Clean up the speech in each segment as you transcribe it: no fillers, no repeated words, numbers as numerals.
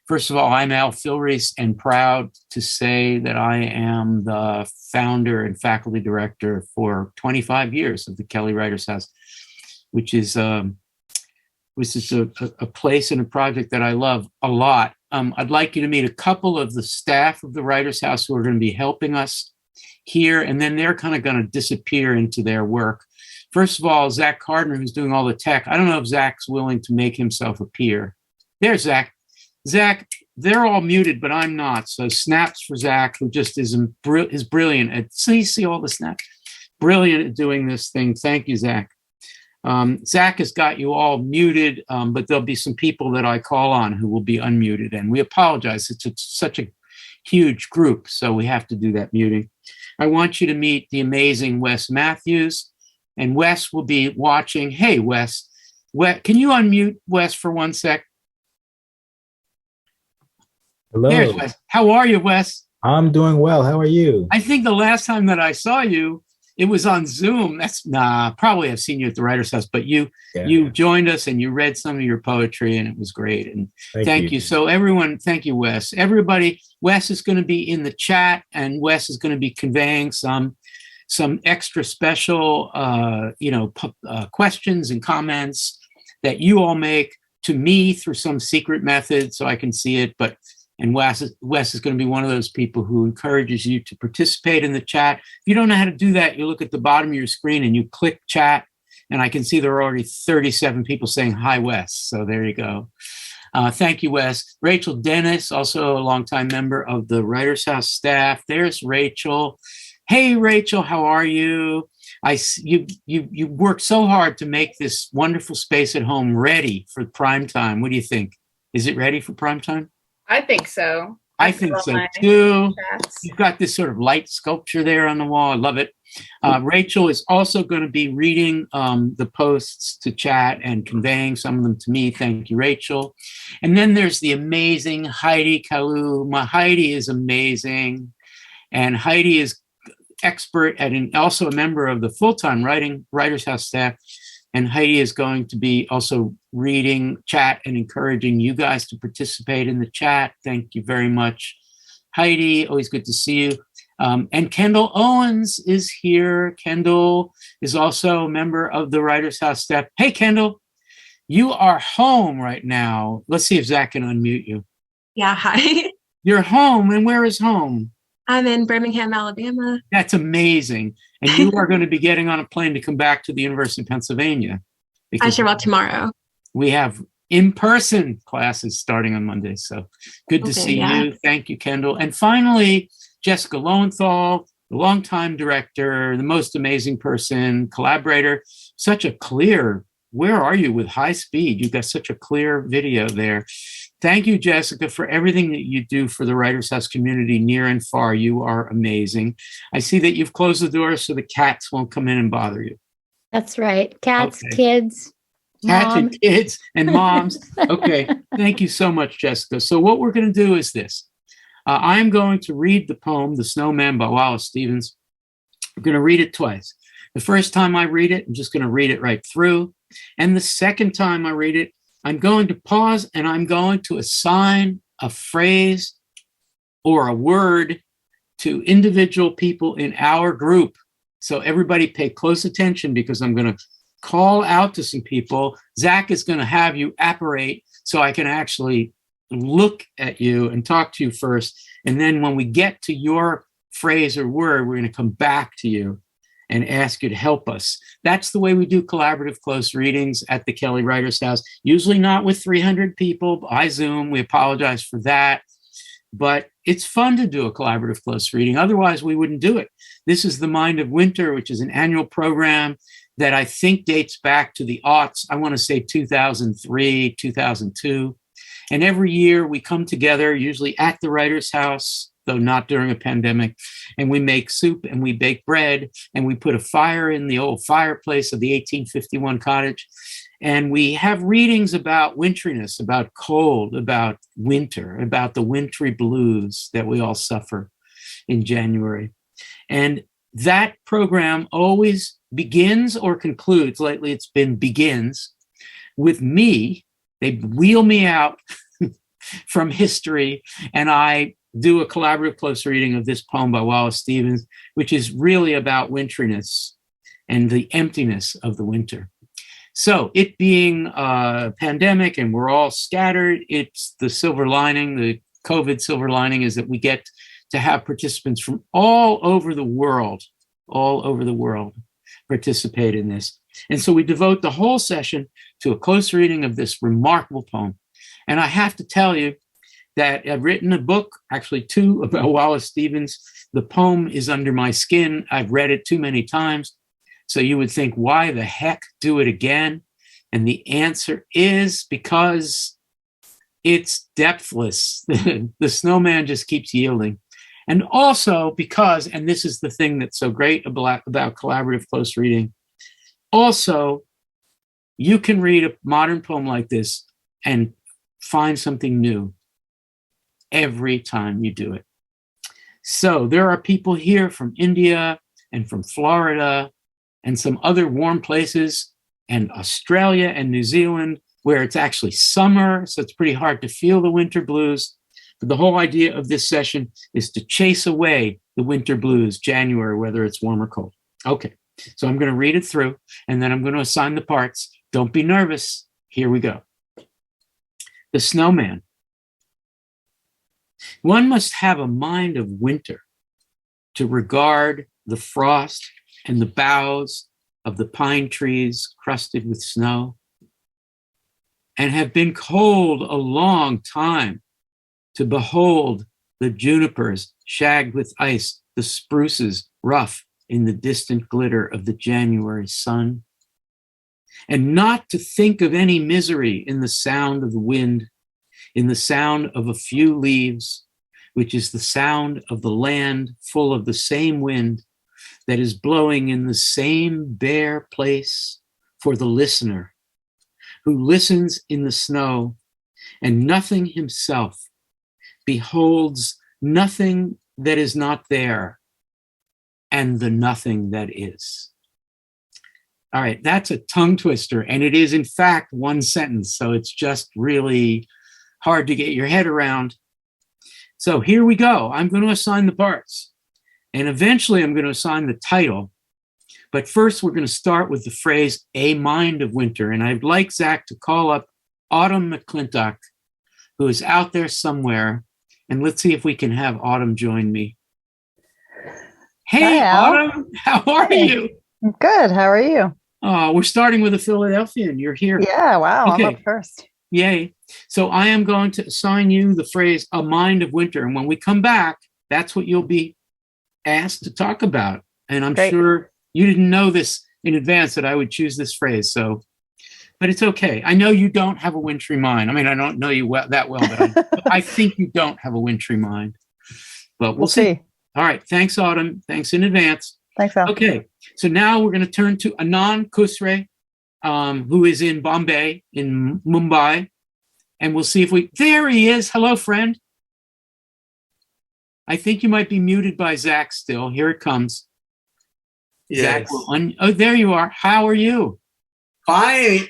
First of all, I'm Al Filreis and proud to say that I am the founder and faculty director for 25 years of the Kelly Writers House, which is a place and a project that I love a lot. I'd like you to meet a couple of the staff of the Writers House who are going to be helping us here, and then they're kind of going to disappear into their work. First of all, Zach Gardner, who's doing all the tech. I don't know if Zach's willing to make himself appear. There's Zach. Zach, they're all muted, but I'm not. So snaps for Zach, who just is brilliant at, see all the snaps. Brilliant at doing this thing. Thank you, Zach. Zach has got you all muted, but there'll be some people that I call on who will be unmuted. And we apologize. It's such a huge group, so we have to do that muting. I want you to meet the amazing Wes Matthews. And Wes will be watching. Hey, Wes. Can you unmute Wes for 1 sec? Hello. There's Wes. How are you, Wes? I'm doing well. How are you? I think the last time that I saw you, it was on Zoom. Probably I've seen you at the Writers House, but you joined us and you read some of your poetry and it was great. And thank you. So everyone, thank you, Wes. Everybody, Wes is going to be in the chat and Wes is going to be conveying some extra special, questions and comments that you all make to me through some secret method so I can see it. And Wes is going to be one of those people who encourages you to participate in the chat. If you don't know how to do that, you look at the bottom of your screen and you click chat, and I can see there are already 37 people saying, hi, Wes. So there you go. Thank you, Wes. Rachel Dennis, also a longtime member of the Writers House staff. There's Rachel. Hey, Rachel, how are you? You worked so hard to make this wonderful space at home ready for prime time. What do you think? Is it ready for prime time? I think so. I think so too. You've got this sort of light sculpture there on the wall. I love it. Rachel is also going to be reading the posts to chat and conveying some of them to me. Thank you, Rachel. And then there's the amazing Heidi Kalu. Heidi is amazing. And Heidi is expert and also a member of the full-time Writers House staff. And Heidi is going to be also reading chat and encouraging you guys to participate in the chat. Thank you very much, Heidi. Always good to see you. And Kendall Owens is here. Kendall is also a member of the Writers House staff. Hey, Kendall, you are home right now. Let's see if Zach can unmute you. Yeah, hi. You're home, and where is home? I'm in Birmingham, Alabama. That's amazing. And you are going to be getting on a plane to come back to the University of Pennsylvania. I sure will tomorrow. We have in-person classes starting on Monday. So good to see you. Thank you, Kendall. And finally, Jessica Lowenthal, the longtime director, the most amazing person, collaborator, such a clear, where are you with high speed? You've got such a clear video there. Thank you, Jessica, for everything that you do for the Writers House community near and far. You are amazing. I see that you've closed the door so the cats won't come in and bother you. That's right. Cats, kids, Cats and kids and moms. Okay. Thank you so much, Jessica. So what we're going to do is this. I'm going to read the poem, The Snowman by Wallace Stevens. I'm going to read it twice. The first time I read it, I'm just going to read it right through. And the second time I read it, I'm going to pause and I'm going to assign a phrase or a word to individual people in our group. So everybody pay close attention because I'm going to call out to some people. Zach is going to have you apparate so I can actually look at you and talk to you first. And then when we get to your phrase or word, we're going to come back to you and ask you to help us. That's the way we do collaborative close readings at the Kelly Writers House, usually not with 300 people by Zoom. We apologize for that, but it's fun to do a collaborative close reading. Otherwise, we wouldn't do it. This is The Mind of Winter, which is an annual program that I think dates back to the aughts. I want to say 2003, 2002. And every year we come together, usually at the Writers House, though not during a pandemic, and we make soup and we bake bread and we put a fire in the old fireplace of the 1851 cottage. And we have readings about winteriness, about cold, about winter, about the wintry blues that we all suffer in January. And that program always begins or concludes, lately it's been begins, with me. They wheel me out from history, and I do a collaborative close reading of this poem by Wallace Stevens, which is really about winteriness and the emptiness of the winter. So it being a pandemic and we're all scattered, it's the silver lining, the COVID silver lining is that we get to have participants from all over the world participate in this. And so we devote the whole session to a close reading of this remarkable poem. And I have to tell you that I've written a book, actually two, about Wallace Stevens. The poem is under my skin. I've read it too many times. So you would think, why the heck do it again? And the answer is because it's depthless. The snowman just keeps yielding. And also because, and this is the thing that's so great about collaborative close reading, also, you can read a modern poem like this and find something new every time you do it. So there are people here from India and from Florida and some other warm places, and Australia and New Zealand, where it's actually summer, so it's pretty hard to feel the winter blues. But the whole idea of this session is to chase away the winter blues, January, whether it's warm or cold. Okay, so I'm going to read it through, and then I'm going to assign the parts. Don't be nervous. Here we go. The Snowman. One must have a mind of winter to regard the frost and the boughs of the pine trees crusted with snow, and have been cold a long time to behold the junipers shagged with ice, the spruces rough in the distant glitter of the January sun, and not to think of any misery in the sound of the wind, in the sound of a few leaves, which is the sound of the land full of the same wind that is blowing in the same bare place for the listener who listens in the snow and nothing himself, beholds nothing that is not there and the nothing that is. All right, that's a tongue twister, and it is in fact one sentence, so it's just really hard to get your head around. So here we go. I'm going to assign the parts. And eventually I'm going to assign the title. But first we're going to start with the phrase, a mind of winter. And I'd like Zach to call up Autumn McClintock, who is out there somewhere. And let's see if we can have Autumn join me. Hey, Hi, Al. Autumn, how are you? Good. How are you? We're starting with a Philadelphian. You're here. Yeah. Wow. Okay. I'm up first. Yay. So I am going to assign you the phrase, a mind of winter. And when we come back, that's what you'll be asked to talk about. And I'm Great. sure you didn't know this in advance that I would choose this phrase. So, but it's okay. I know you don't have a wintry mind. I mean, I don't know you that well, but I think you don't have a wintry mind. But we'll see. All right. Thanks, Autumn. Thanks in advance. Thanks, Al. Okay. So now we're going to turn to Anand Kusre, who is in Bombay, in Mumbai. And we'll see if there he is. Hello, friend. I think you might be muted by Zach still. Here it comes. Yes. Zach there you are. How are you? Fine.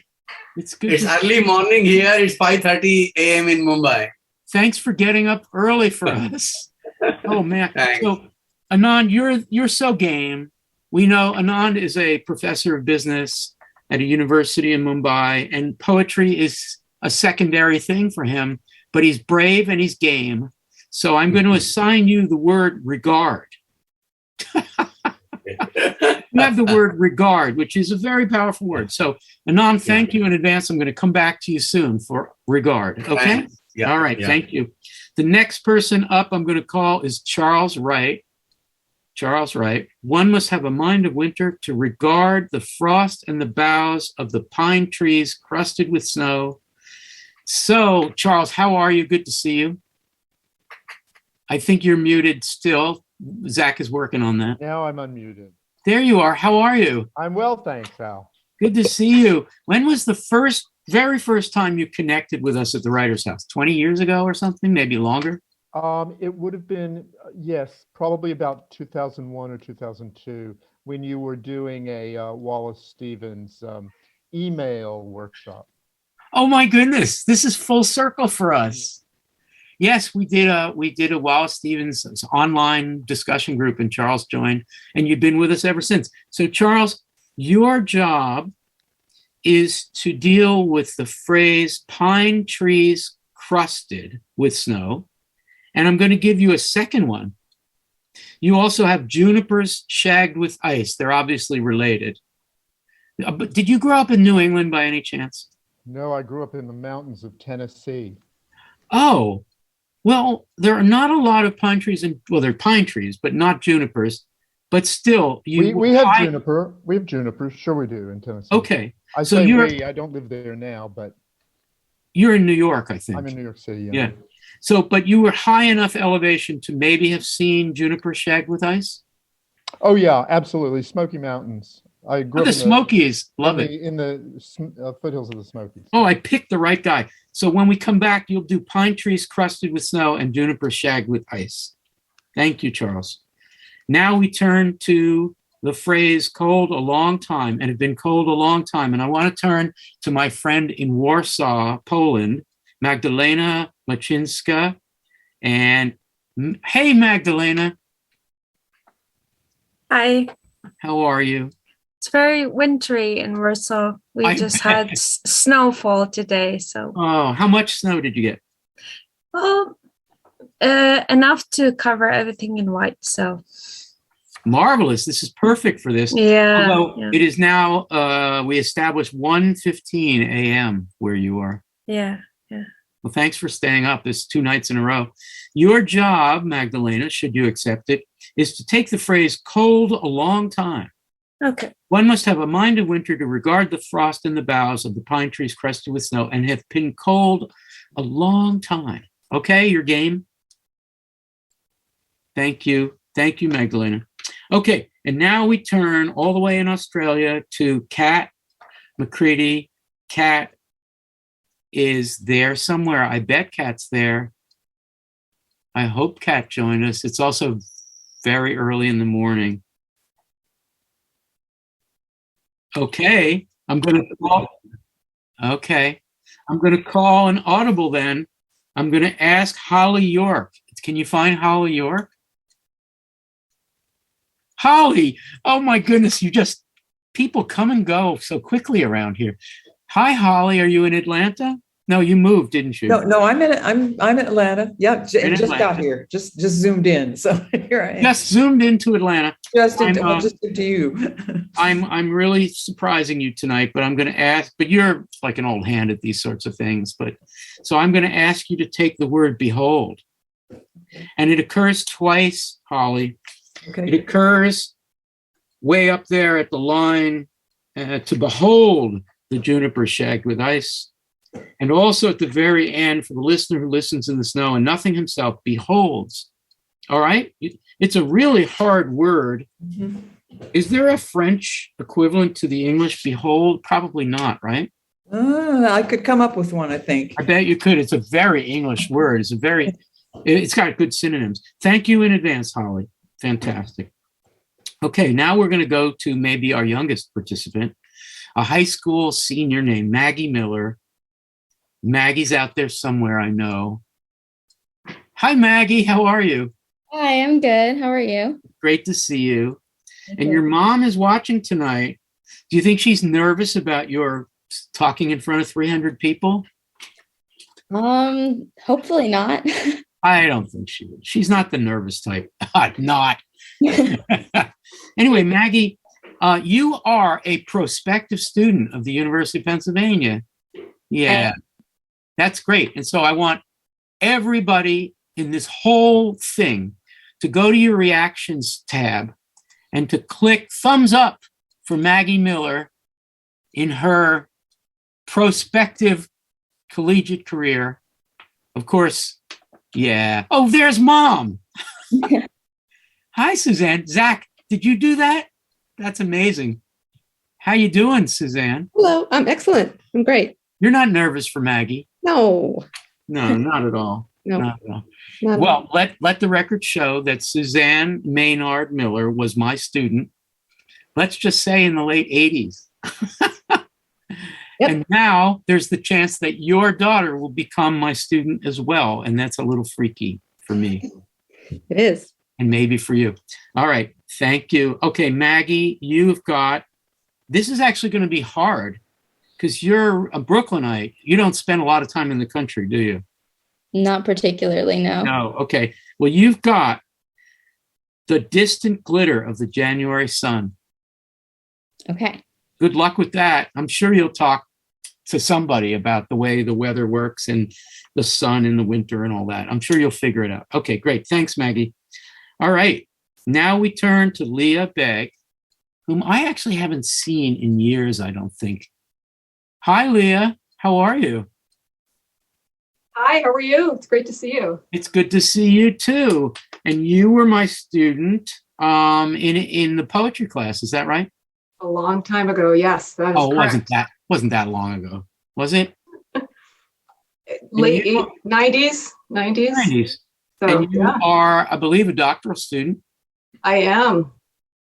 It's good. It's early morning here. It's 5:30 a.m. in Mumbai. Thanks for getting up early for us. Oh man. Thanks. So Anand, you're so game. We know Anand is a professor of business at a university in Mumbai, and poetry is a secondary thing for him, but he's brave and he's game. So I'm going to assign you the word regard. You have the word regard, which is a very powerful word. So Anand, thank you in advance. I'm going to come back to you soon for regard. Okay? Yeah. All right. Thank you. The next person up I'm going to call is Charles Wright. Charles Wright. One must have a mind of winter to regard the frost and the boughs of the pine trees crusted with snow. So, Charles, how are you? Good to see you. I think you're muted still. Zach is working on that. Now I'm unmuted. There you are. How are you? I'm well, thanks, Al. Good to see you. When was the very first time you connected with us at the Writer's House? 20 years ago or something? Maybe longer? It would have been, yes, probably about 2001 or 2002 when you were doing a Wallace Stevens email workshop. Oh my goodness. This is full circle for us. Yes, we did a Wallace Stevens online discussion group, and Charles joined, and you've been with us ever since. So Charles, your job is to deal with the phrase pine trees crusted with snow. And I'm going to give you a second one. You also have junipers shagged with ice. They're obviously related. But did you grow up in New England by any chance? No, I grew up in the mountains of Tennessee. Oh, well, there are not a lot of pine trees, well, they're pine trees, but not junipers. But still, We have juniper. We have junipers. Sure, we do in Tennessee. Okay. I So say you're- we. I don't live there now, but You're in New York, I think. I'm in New York City. Yeah. So, but you were high enough elevation to maybe have seen juniper shagged with ice? Oh yeah, absolutely. Smoky Mountains. I grew Oh, up the Smokies. Love it. in the foothills of the Smokies. Oh, I picked the right guy. So when we come back, you'll do pine trees crusted with snow and juniper shagged with ice. Thank you, Charles. Now we turn to the phrase cold a long time, and have been cold a long time. And I want to turn to my friend in Warsaw, Poland, Magdalena Machinska. And hey, Magdalena, Hi. how are you? It's very wintry in Warsaw. We I just bet. had snowfall today, so Oh, how much snow did you get? well, enough to cover everything in white. So Marvelous. This is perfect for this. yeah, Although yeah, it is now, we established 1:15 a.m. where you are. yeah. Well, thanks for staying up this 2 nights in a row. Your job, Magdalena, should you accept it, is to take the phrase cold a long time. Okay. One must have a mind of winter to regard the frost in the boughs of the pine trees crusted with snow and have been cold a long time. Okay, your game? Thank you. Thank you, Magdalena. Okay, and now we turn all the way in Australia to Kat McCready. Kat is there somewhere. I bet Kat's there. I hope Kat joined us. It's also very early in the morning. Okay, I'm going to call. Okay, I'm going to call an audible then. I'm going to ask Holly York. Can you find Holly York? Holly, oh my goodness, people come and go so quickly around here. Hi, Holly, are you in Atlanta? No, you moved, didn't you? No, I'm in Atlanta. Yeah, In just Atlanta. got here. Just zoomed in. So here I am. Just zoomed into Atlanta. Just I'm, just to you. I'm really surprising you tonight, but I'm going to ask, but you're like an old hand at these sorts of things, but so I'm going to ask you to take the word behold. And it occurs twice, Holly. It Okay. occurs way up there at the line to behold the juniper shagged with ice. And also at the very end, for the listener who listens in the snow and nothing himself, beholds. All right? It's a really hard word. Mhm. Is there a French equivalent to the English behold? Probably not, right? I could come up with one, I think. I bet you could. It's a very English word. It's got good synonyms. Thank you in advance, Holly. Fantastic. Okay, now we're going to go to maybe our youngest participant, a high school senior named Maggie Miller. Maggie's out there somewhere, I know. Hi, Maggie. How are you? Hi, I'm good. How are you? Great to see you. And your mom is watching tonight. Do you think she's nervous about your talking in front of 300 people? Hopefully not. I don't think she would. She's not the nervous type. Not. Anyway, Maggie, you are a prospective student of the University of Pennsylvania. Yeah, that's great. And so I want everybody in this whole thing to go to your reactions tab and to click thumbs up for Maggie Miller in her prospective collegiate career. Of course, yeah. Oh, there's Mom. Hi, Suzanne. Zach, did you do that? That's amazing. How you doing, Suzanne? Hello, I'm excellent. I'm great. You're not nervous for Maggie? No, No, not at all. no, Not at all. not Well, let the record show that Suzanne Maynard Miller was my student. Let's just say in the late 80s. Yep. And now there's the chance that your daughter will become my student as well. And that's a little freaky for me It is. and maybe for you. All right. Thank you. Okay, Maggie, this is actually going to be hard because you're a Brooklynite. You don't spend a lot of time in the country, do you? Not particularly, no. No. Okay. Well, you've got the distant glitter of the January sun. Okay. Good luck with that. I'm sure you'll talk to somebody about the way the weather works and the sun in the winter and all that. I'm sure you'll figure it out. Okay, great. Thanks, Maggie. All right. Now we turn to Leah Beggs, whom I actually haven't seen in years, I don't think. Hi, Leah. How are you? Hi, how are you? It's great to see you. It's good to see you too. And you were my student in the poetry class. Is that right? A long time ago, yes, that is Oh, correct. wasn't that long ago, was it? Late you- 90s, 90s. 90s. So, And you yeah, are, I believe, a doctoral student. I am.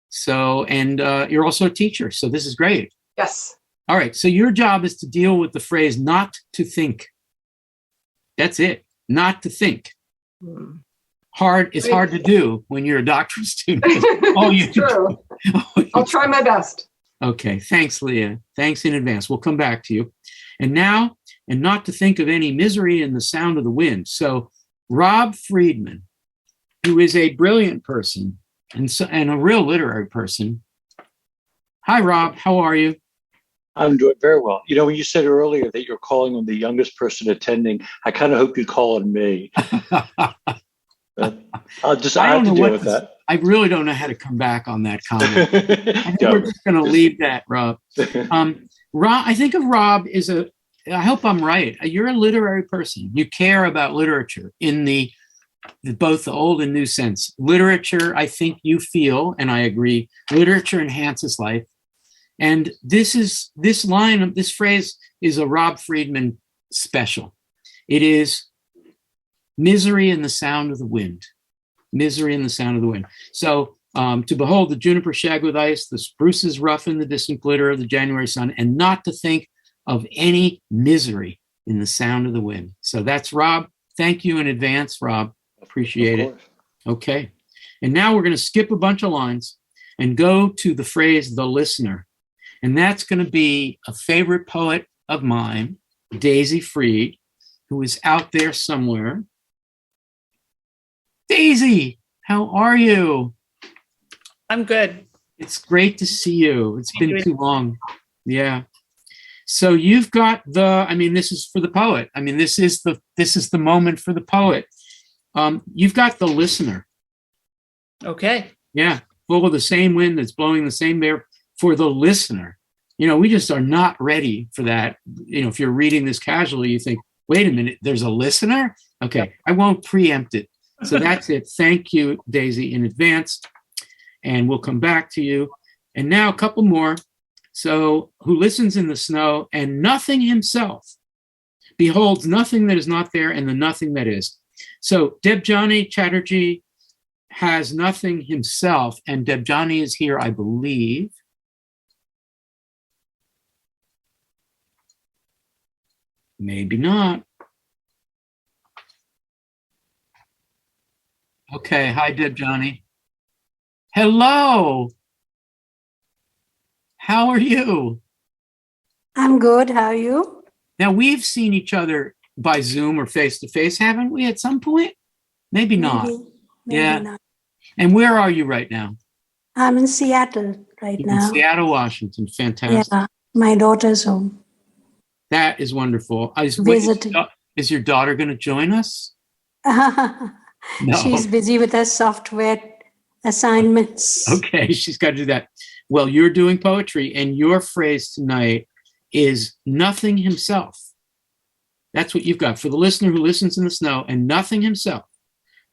So, and you're also a teacher. So this is great. Yes. All right. So your job is to deal with the phrase "not to think." That's it. Not to think. Hmm. It's hard to do when you're a doctoral student. True. I'll try my best. Okay. Thanks, Leah. Thanks in advance. We'll come back to you. And now, and not to think of any misery in the sound of the wind. So Rob Friedman, who is a brilliant person and a real literary person. Hi, Rob. How are you? I'm doing very well. You know, when you said earlier that you're calling on the youngest person attending, I kind of hope you'd call on me. I have to deal with that. I really don't know how to come back on that comment. I think Yeah. we're just going to leave that, Rob. Rob, I think of Rob as I hope I'm right. You're a literary person. You care about literature in both the old and new sense. Literature, I think you feel, and I agree, literature enhances life. And this phrase is a Rob Friedman special. It is misery in the sound of the wind. Misery in the sound of the wind. So to behold the juniper shag with ice, the spruces rough in the distant glitter of the January sun, and not to think of any misery in the sound of the wind. So that's Rob. Thank you in advance, Rob. Appreciate it. Okay. And now we're going to skip a bunch of lines and go to the phrase "the listener." And that's going to be a favorite poet of mine, Daisy Freed, who is out there somewhere. Daisy, how are you? I'm good. It's great to see you. It's been too long. Yeah. So you've got this is for the poet. This is the moment for the poet. You've got the listener. Okay. Yeah. Full of the same wind that's blowing the same air for the listener. We just are not ready for that. If you're reading this casually, you think, wait a minute, there's a listener? Okay. I won't preempt it. So that's it. Thank you, Daisy, in advance. And we'll come back to you. And now a couple more. So, who listens in the snow and nothing himself, beholds nothing that is not there and the nothing that is. So, Debjani Chatterjee has nothing himself, and Debjani is here, I believe. Maybe not. Okay, hi, Debjani. Hello. How are you? I'm good. How are you? Now, we've seen each other by Zoom or face-to-face, haven't we, at some point? Maybe not. Maybe not. And where are you right now? I'm in Seattle right now. In Seattle, Washington. Fantastic. Yeah, my daughter's home. That is wonderful. Visiting. Is your daughter going to join us? No. She's busy with her software assignments. Okay, she's got to do that. Well, you're doing poetry, and your phrase tonight is nothing himself. That's what you've got. For the listener who listens in the snow, and nothing himself.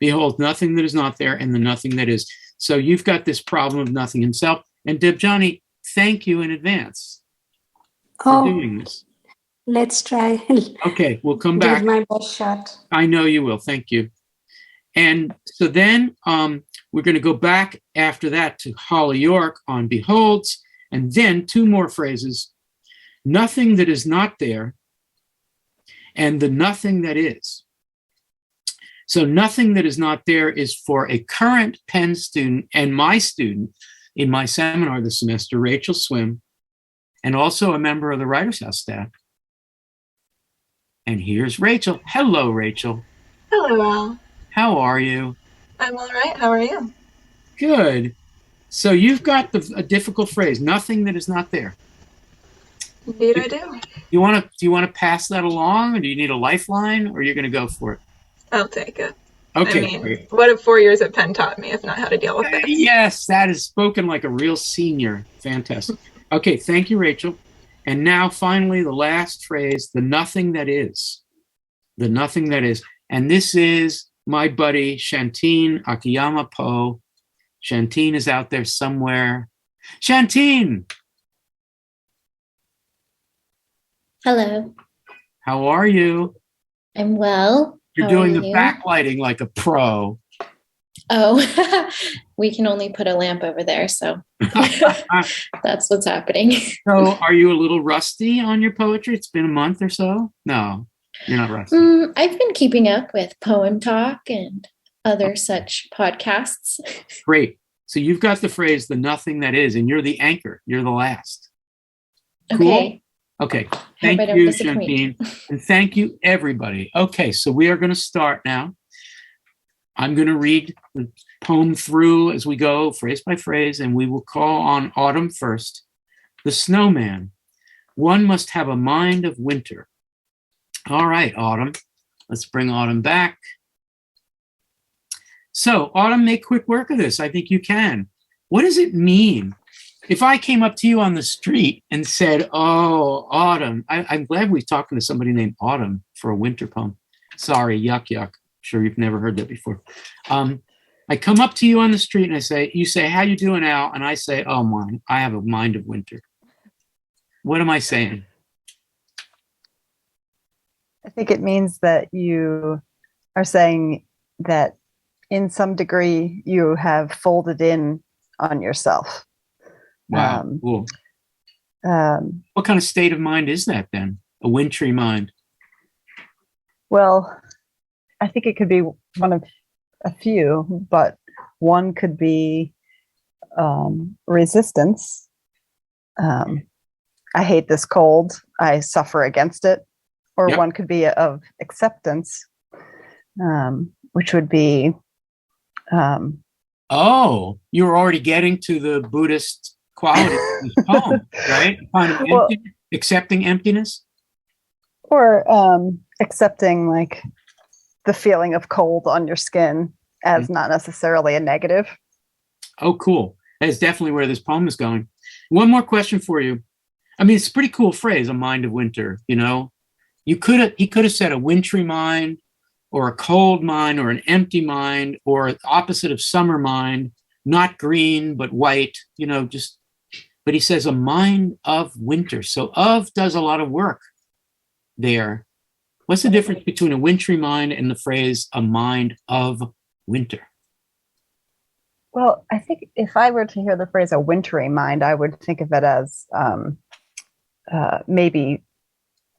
Behold, nothing that is not there, and the nothing that is. So you've got this problem of nothing himself. And Debjani, thank you in advance for doing this. Let's try. Okay, we'll come back. Give my best shot. I know you will. Thank you. And so then we're going to go back after that to Holly York on Beholds, and then two more phrases. nothing that is not there, and the nothing that is. So nothing that is not there is for a current Penn student and my student in my seminar this semester, Rachel Swim, and also a member of the Writers House staff. And here's Rachel. Hello, Rachel. Hello, Al. How are you? I'm all right. How are you? Good. So you've got a difficult phrase, nothing that is not there. Indeed, I do. Do you want to pass that along, or do you need a lifeline, or you're going to go for it? I'll take it. Okay. I mean, what have 4 years at Penn taught me if not how to deal with this? Yes, that is spoken like a real senior. Fantastic. Okay, thank you, Rachel. And now, finally, the last phrase, the nothing that is. The nothing that is. And this is my buddy, Shantine Akiyama Poe. Shantine is out there somewhere. Shantine! Hello. How are you? I'm well. You're How doing are the you? backlighting like a pro. Oh, we can only put a lamp over there, so that's what's happening. So are you a little rusty on your poetry? It's been a month or so? No, you're not rusty. I've been keeping up with Poem Talk and other such podcasts. Great. So you've got the phrase, the nothing that is, and you're the anchor. You're the last. Okay. Cool? Okay. Hope Thank I don't you, disappoint. Shantine. And thank you, everybody. Okay, so we are going to start now. I'm going to read the poem through as we go, phrase by phrase, and we will call on Autumn first. The Snowman. One must have a mind of winter. All right, Autumn. Let's bring Autumn back. So, Autumn, make quick work of this. I think you can. What does it mean? If I came up to you on the street and said, oh, Autumn, I'm glad we're talking to somebody named Autumn for a winter poem. Sorry, yuck, yuck. Sure you've never heard that before. I come up to you on the street and you say, how you doing, Al? And I say, oh, mine, I have a mind of winter. What am I saying? I think it means that you are saying that in some degree you have folded in on yourself. Wow, cool. What kind of state of mind is that then? A wintry mind? Well, I think it could be one of a few, but one could be resistance. I hate this cold. I suffer against it. Or Yep. one could be of acceptance, which would be. Oh, you're already getting to the Buddhist quality of this poem, right? Kind of Well- accepting emptiness? Or accepting like the feeling of cold on your skin as not necessarily a negative. Oh, cool. That is definitely where this poem is going. One more question for you. I mean, it's a pretty cool phrase, a mind of winter, you know? He could have said a wintry mind or a cold mind or an empty mind or opposite of summer mind, not green, but white, you know, but he says a mind of winter. So of does a lot of work there. What's the difference between a wintry mind and the phrase a mind of winter? Well, I think if I were to hear the phrase a wintry mind, I would think of it as maybe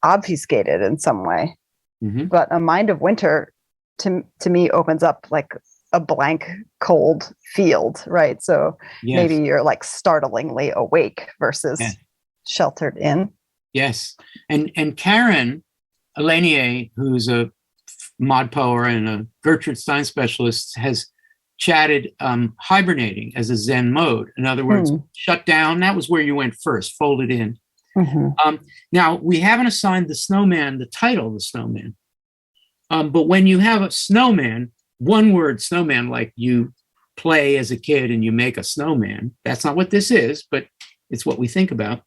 obfuscated in some way. Mm-hmm. But a mind of winter to me opens up like a blank, cold field, right? So Yes. maybe you're like startlingly awake versus sheltered in. Yes. And Karen Elenier, who's a mod poet and a Gertrude Stein specialist, has chatted hibernating as a Zen mode. In other words, shut down. That was where you went first, folded in. Mm-hmm. Now, we haven't assigned the Snowman the title of the Snowman. But when you have a snowman, one word snowman, like you play as a kid and you make a snowman, that's not what this is, but it's what we think about.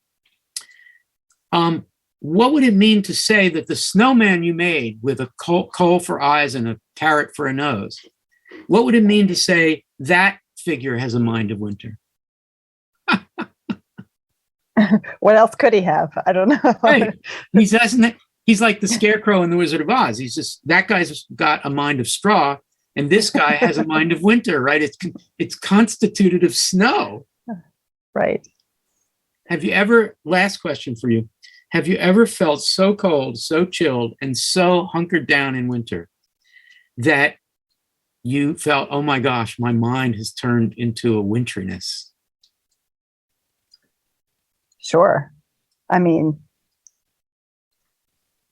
What would it mean to say that the snowman you made with a coal for eyes and a carrot for a nose, what would it mean to say that figure has a mind of winter? What else could he have? I don't know. Right. He's like the Scarecrow in The Wizard of Oz. That guy's got a mind of straw, and this guy has a mind of winter, right? It's constituted of snow. Right. Last question for you. have you ever felt so cold, so chilled, and so hunkered down in winter that you felt, oh my gosh, my mind has turned into a winteriness? Sure. I mean,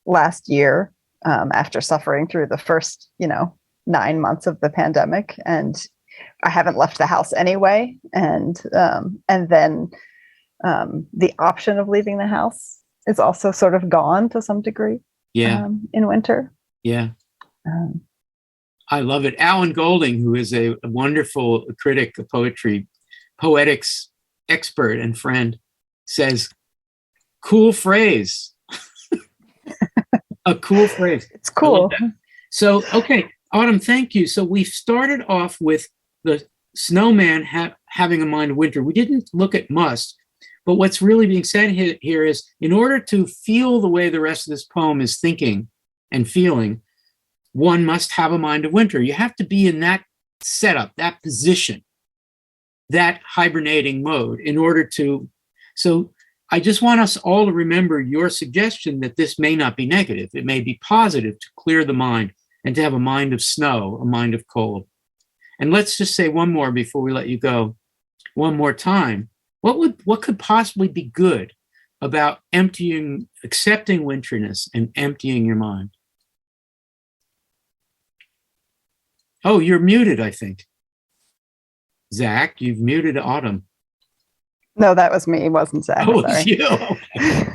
last year, after suffering through the first, 9 months of the pandemic, and I haven't left the house anyway, and then the option of leaving the house is also sort of gone to some degree. Yeah. In winter. Yeah. I love it. Alan Golding, who is a wonderful critic of poetry, poetics expert and friend, says, cool phrase. A cool phrase. It's cool. So, okay, Autumn, thank you. So we started off with the snowman having a mind of winter. We didn't look at must, but what's really being said here is, in order to feel the way the rest of this poem is thinking and feeling, one must have a mind of winter. You have to be in that setup, that position, that hibernating mode in order to. So I just want us all to remember your suggestion that this may not be negative. It may be positive to clear the mind and to have a mind of snow, a mind of cold. And let's just say one more before we let you go. One more time. What could possibly be good about accepting winteriness and emptying your mind? Oh, you're muted, I think. Zach, you've muted Autumn. No, that was me. It wasn't Zach. Oh, sorry. it's you. Okay.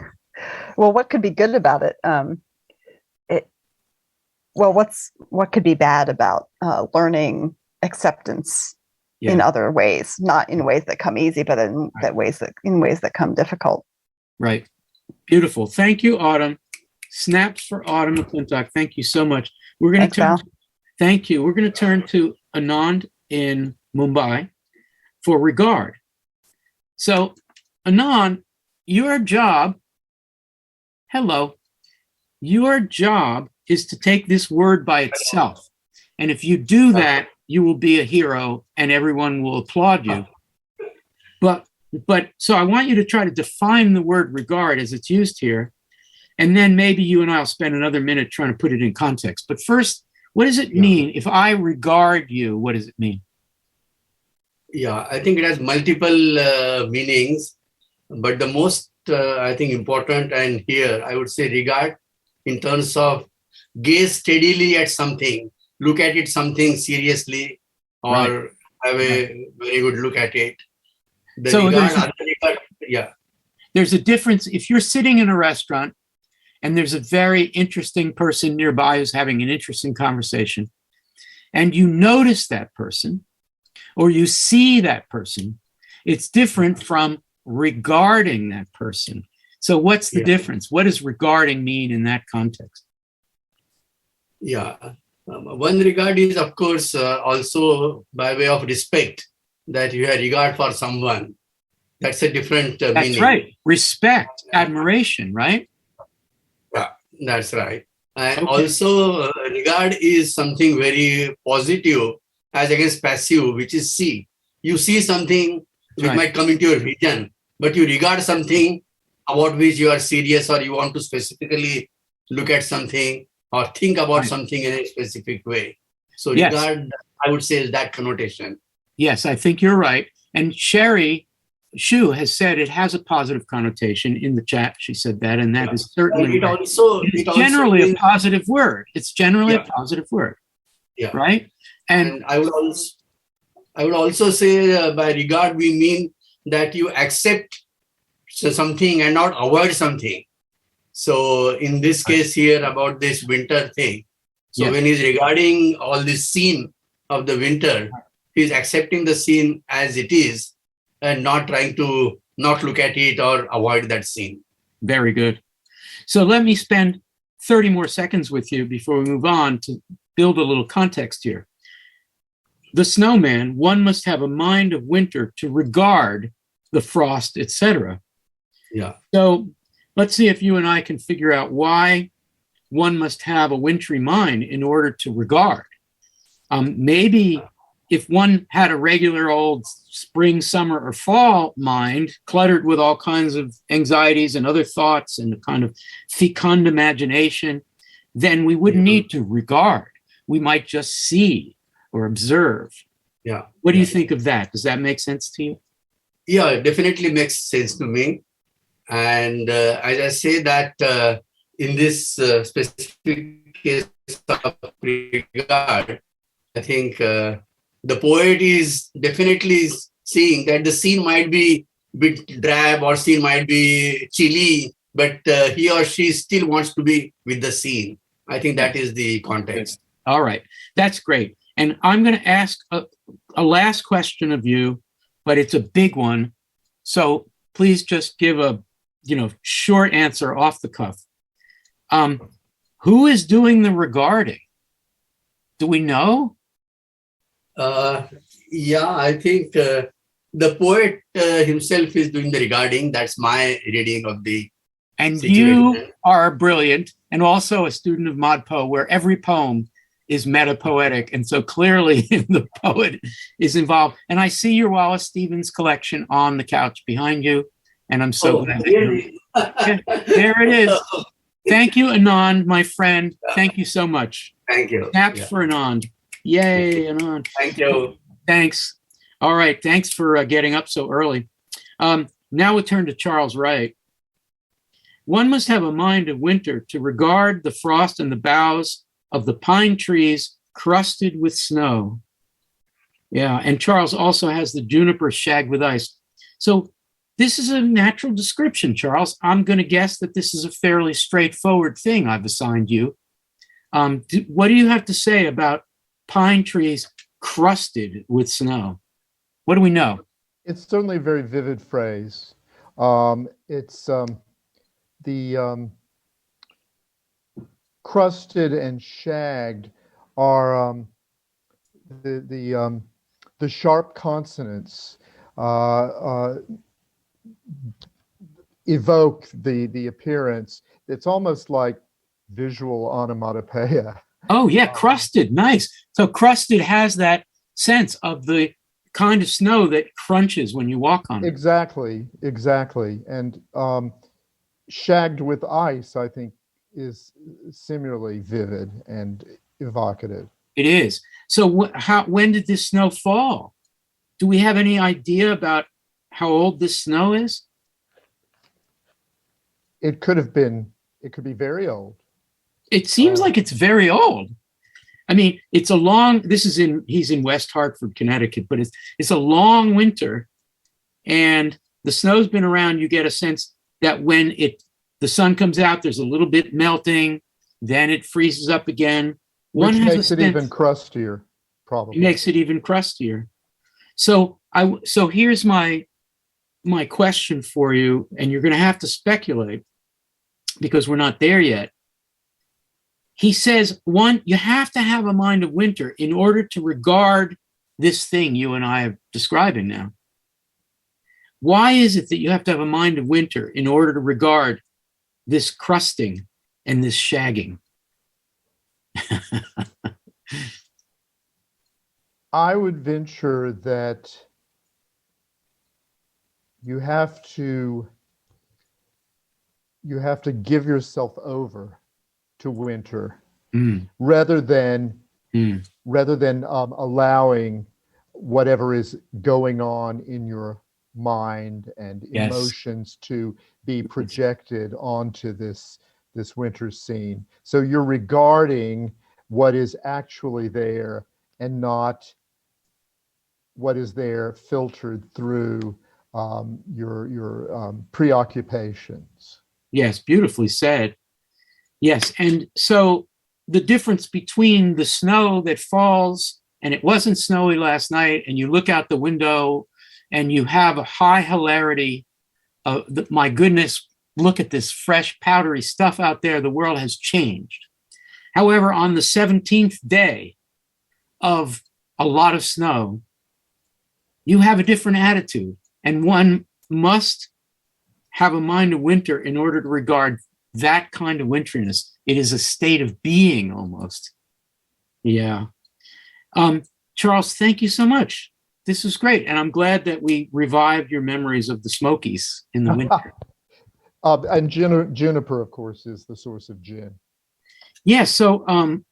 Well, what could be good about it? What could be bad about learning acceptance in other ways, not in ways that come easy, but in ways that come difficult. Right. Beautiful. Thank you, Autumn. Snaps for Autumn McClintock. Thank you so much. We're going to turn. Thank you. We're going to turn to Anand in Mumbai for regard. So, Anand, your job is to take this word by itself. And if you do that, you will be a hero and everyone will applaud you. But so I want you to try to define the word regard as it's used here. And then maybe you and I will spend another minute trying to put it in context. But first, what does it mean? If I regard you, what does it mean? Yeah, I think it has multiple meanings, but the most, I think, important, and here I would say regard in terms of gaze steadily at something, look at it something seriously, or have a very good look at it. There's a difference. If you're sitting in a restaurant and there's a very interesting person nearby who's having an interesting conversation, and you notice that person, or you see that person, it's different from regarding that person. So what's the difference? What does regarding mean in that context? Yeah. One regard is, of course, also by way of respect, that you have regard for someone. That's a different meaning. That's right. Respect, admiration, right? Yeah, that's right. And also, regard is something very positive as against passive, which is see. You see something which might come into your vision, but you regard something about which you are serious, or you want to specifically look at something or think about something in a specific way. So regard, I would say, is that connotation. Yes, I think you're right. And Sherry Shu has said it has a positive connotation in the chat. She said that, and that is certainly it's generally a positive word. It's generally a positive word. Yeah. Right. And I would also say by regard we mean that you accept something and not avoid something. So in this case here about this winter thing, so when he's regarding all this scene of the winter, he's accepting the scene as it is and not trying to not look at it or avoid that scene. Very good. So let me spend 30 more seconds with you before we move on to build a little context here. The snowman, one must have a mind of winter to regard the frost, etc. Yeah. So let's see if you and I can figure out why one must have a wintry mind in order to regard. Maybe if one had a regular old spring, summer, or fall mind cluttered with all kinds of anxieties and other thoughts and a kind of fecund imagination, then we wouldn't need to regard. We might just see or observe. Yeah. What do you think of that? Does that make sense to you? Yeah, it definitely makes sense to me. And as I say that in this specific case of regard, I think the poet is definitely seeing that the scene might be a bit drab or scene might be chilly, but he or she still wants to be with the scene. I think that is the context. All right. That's great. And I'm going to ask a last question of you, but it's a big one. So please just give a short answer off the cuff. Who is doing the regarding? Do we know? Yeah, I think the poet himself is doing the regarding. That's my reading of the And situation. you are brilliant and also a student of ModPo, where every poem is meta-poetic. And so clearly the poet is involved. And I see your Wallace Stevens collection on the couch behind you. And I'm so glad that really? there it is. Thank you, Anand, my friend. Thank you so much. Thank you. Claps for Anand. Yay, Anand. Thank you. Thanks. All right. Thanks for getting up so early. Now we turn to Charles Wright. One must have a mind of winter to regard the frost and the boughs of the pine trees crusted with snow. Yeah, and Charles also has the juniper shagged with ice. So this is a natural description, Charles. I'm going to guess that this is a fairly straightforward thing I've assigned you. What do you have to say about pine trees crusted with snow? What do we know? It's certainly a very vivid phrase. It's the crusted and shagged are the sharp consonants evoke the appearance. It's almost like visual onomatopoeia. Oh yeah, crusted, nice. So crusted has that sense of the kind of snow that crunches when you walk on it. Exactly. And shagged with ice, I think, is similarly vivid and evocative. It is. So when did this snow fall? Do we have any idea about how old this snow is? It could be very old. It seems like it's very old. I mean, he's in West Hartford, Connecticut, but it's a long winter, and the snow's been around. You get a sense that when the sun comes out, there's a little bit melting, then it freezes up again. Which makes it even crustier, probably. It makes it even crustier. So here's my question for you, and you're going to have to speculate because we're not there yet. He says, one, you have to have a mind of winter in order to regard this thing you and I are describing now. Why is it that you have to have a mind of winter in order to regard this crusting and this shagging? I would venture that you have to give yourself over to winter rather than allowing whatever is going on in your mind and emotions to be projected onto this winter scene. So you're regarding what is actually there and not what is there filtered through your preoccupations. Yes, beautifully said. Yes, and so the difference between the snow that falls and it wasn't snowy last night, and you look out the window and you have a high hilarity of, my goodness, look at this fresh powdery stuff out there, the world has changed. However, on the 17th day of a lot of snow, you have a different attitude, and one must have a mind of winter in order to regard that kind of winteriness. It is a state of being almost. Yeah. Charles, thank you so much. This was great. And I'm glad that we revived your memories of the Smokies in the winter. And juniper, of course, is the source of gin. Yeah, so,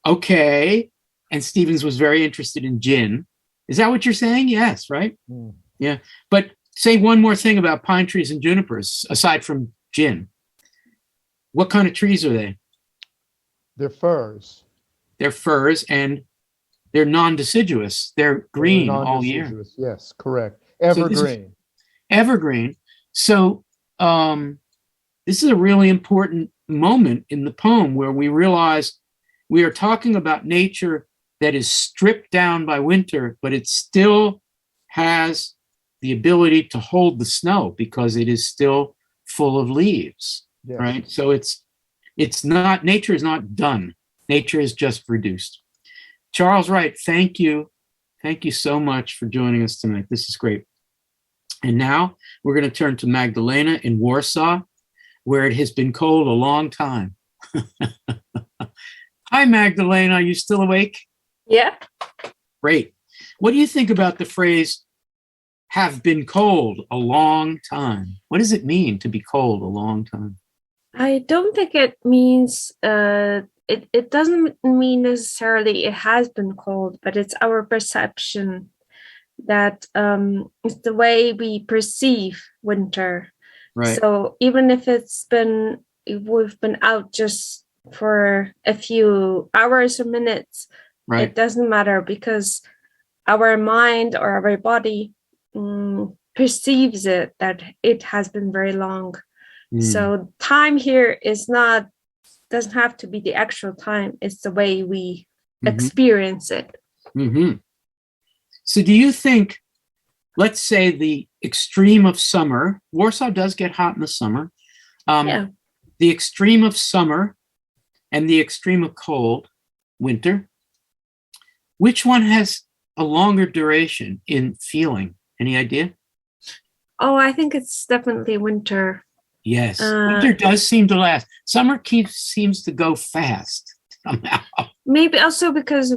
okay. And Stevens was very interested in gin. Is that what you're saying? Yes, right? Mm. Yeah. But say one more thing about pine trees and junipers, aside from gin. What kind of trees are they? They're firs. They're firs, and they're non-deciduous. They're green all year. Non-deciduous, yes, correct. So this is Evergreen. evergreen. So this is a really important moment in the poem where we realize we are talking about nature that is stripped down by winter, but it still has the ability to hold the snow because it is still full of leaves, Yes. right? So it's not, nature is not done. Nature is just reduced. Charles Wright, thank you. Thank you so much for joining us tonight. This is great. And now we're going to turn to Magdalena in Warsaw, where it has been cold a long time. Hi, Magdalena. Are you still awake? Yeah. Great. What do you think about the phrase, have been cold a long time? What does it mean to be cold a long time? I don't think it means it doesn't mean necessarily it has been cold, but it's our perception that it's the way we perceive winter. Right. So even if we've been out just for a few hours or minutes, Right. it doesn't matter because our mind or our body perceives it that it has been very long. So time here doesn't have to be the actual time. It's the way we experience it. So do you think, let's say the extreme of summer, Warsaw does get hot in the summer. Yeah. The extreme of summer and the extreme of cold, winter, which one has a longer duration in feeling? Any idea? Oh, I think it's definitely winter. Yes, winter does seem to last. Summer seems to go fast somehow. Maybe also because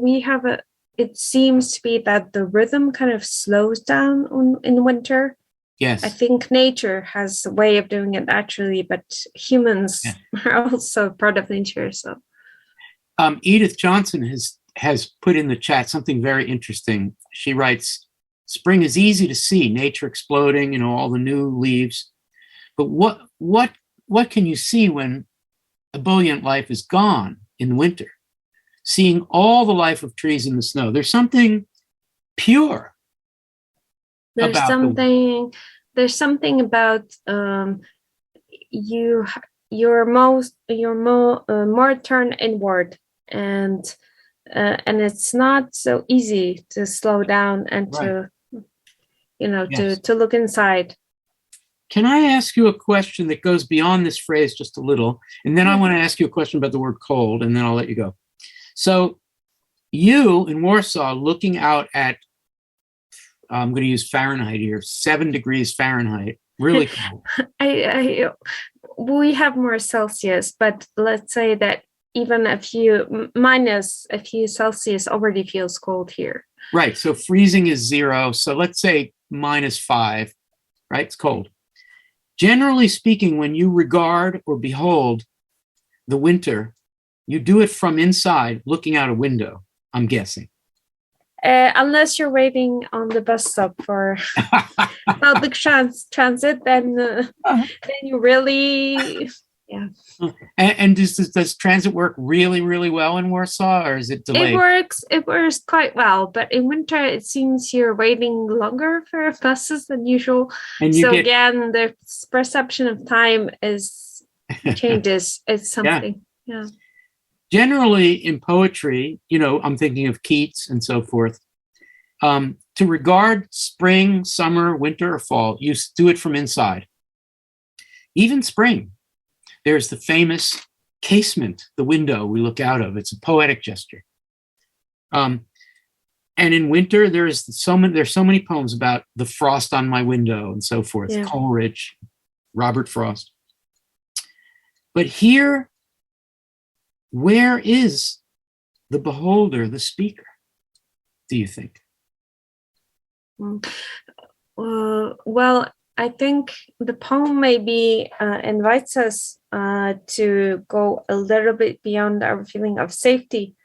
it seems to be that the rhythm kind of slows down in winter. Yes. I think nature has a way of doing it naturally, but humans are also part of nature. So, Edith Johnson has put in the chat something very interesting. She writes, "Spring is easy to see, nature exploding, all the new leaves. But what can you see when ebullient life is gone in winter? Seeing all the life of trees in the snow. There's something pure. There's something about you're more turned inward, and it's not so easy to slow down and to look inside." Can I ask you a question that goes beyond this phrase just a little? And then I want to ask you a question about the word cold, and then I'll let you go. So you in Warsaw looking out at, I'm going to use Fahrenheit here, 7 degrees Fahrenheit, really cold. We have more Celsius, but let's say that even minus a few Celsius already feels cold here. Right, so freezing is 0. So let's say -5, right? It's cold. Generally speaking, when you regard or behold the winter, you do it from inside, looking out a window, I'm guessing. Unless you're waiting on the bus stop for public transit, then you really, yeah. And does transit work really, really well in Warsaw, or is it delayed? It works quite well, but in winter it seems you're waiting longer for buses than usual. And again, the perception of time changes. It's something. Yeah. Generally in poetry, I'm thinking of Keats and so forth. To regard spring, summer, winter, or fall, you do it from inside. Even spring. There's the famous casement, the window we look out of. It's a poetic gesture. And in winter, there's so many poems about the frost on my window and so forth. Yeah. Coleridge, Robert Frost. But here, where is the beholder, the speaker, do you think? Mm. Well, I think the poem maybe invites us to go a little bit beyond our feeling of safety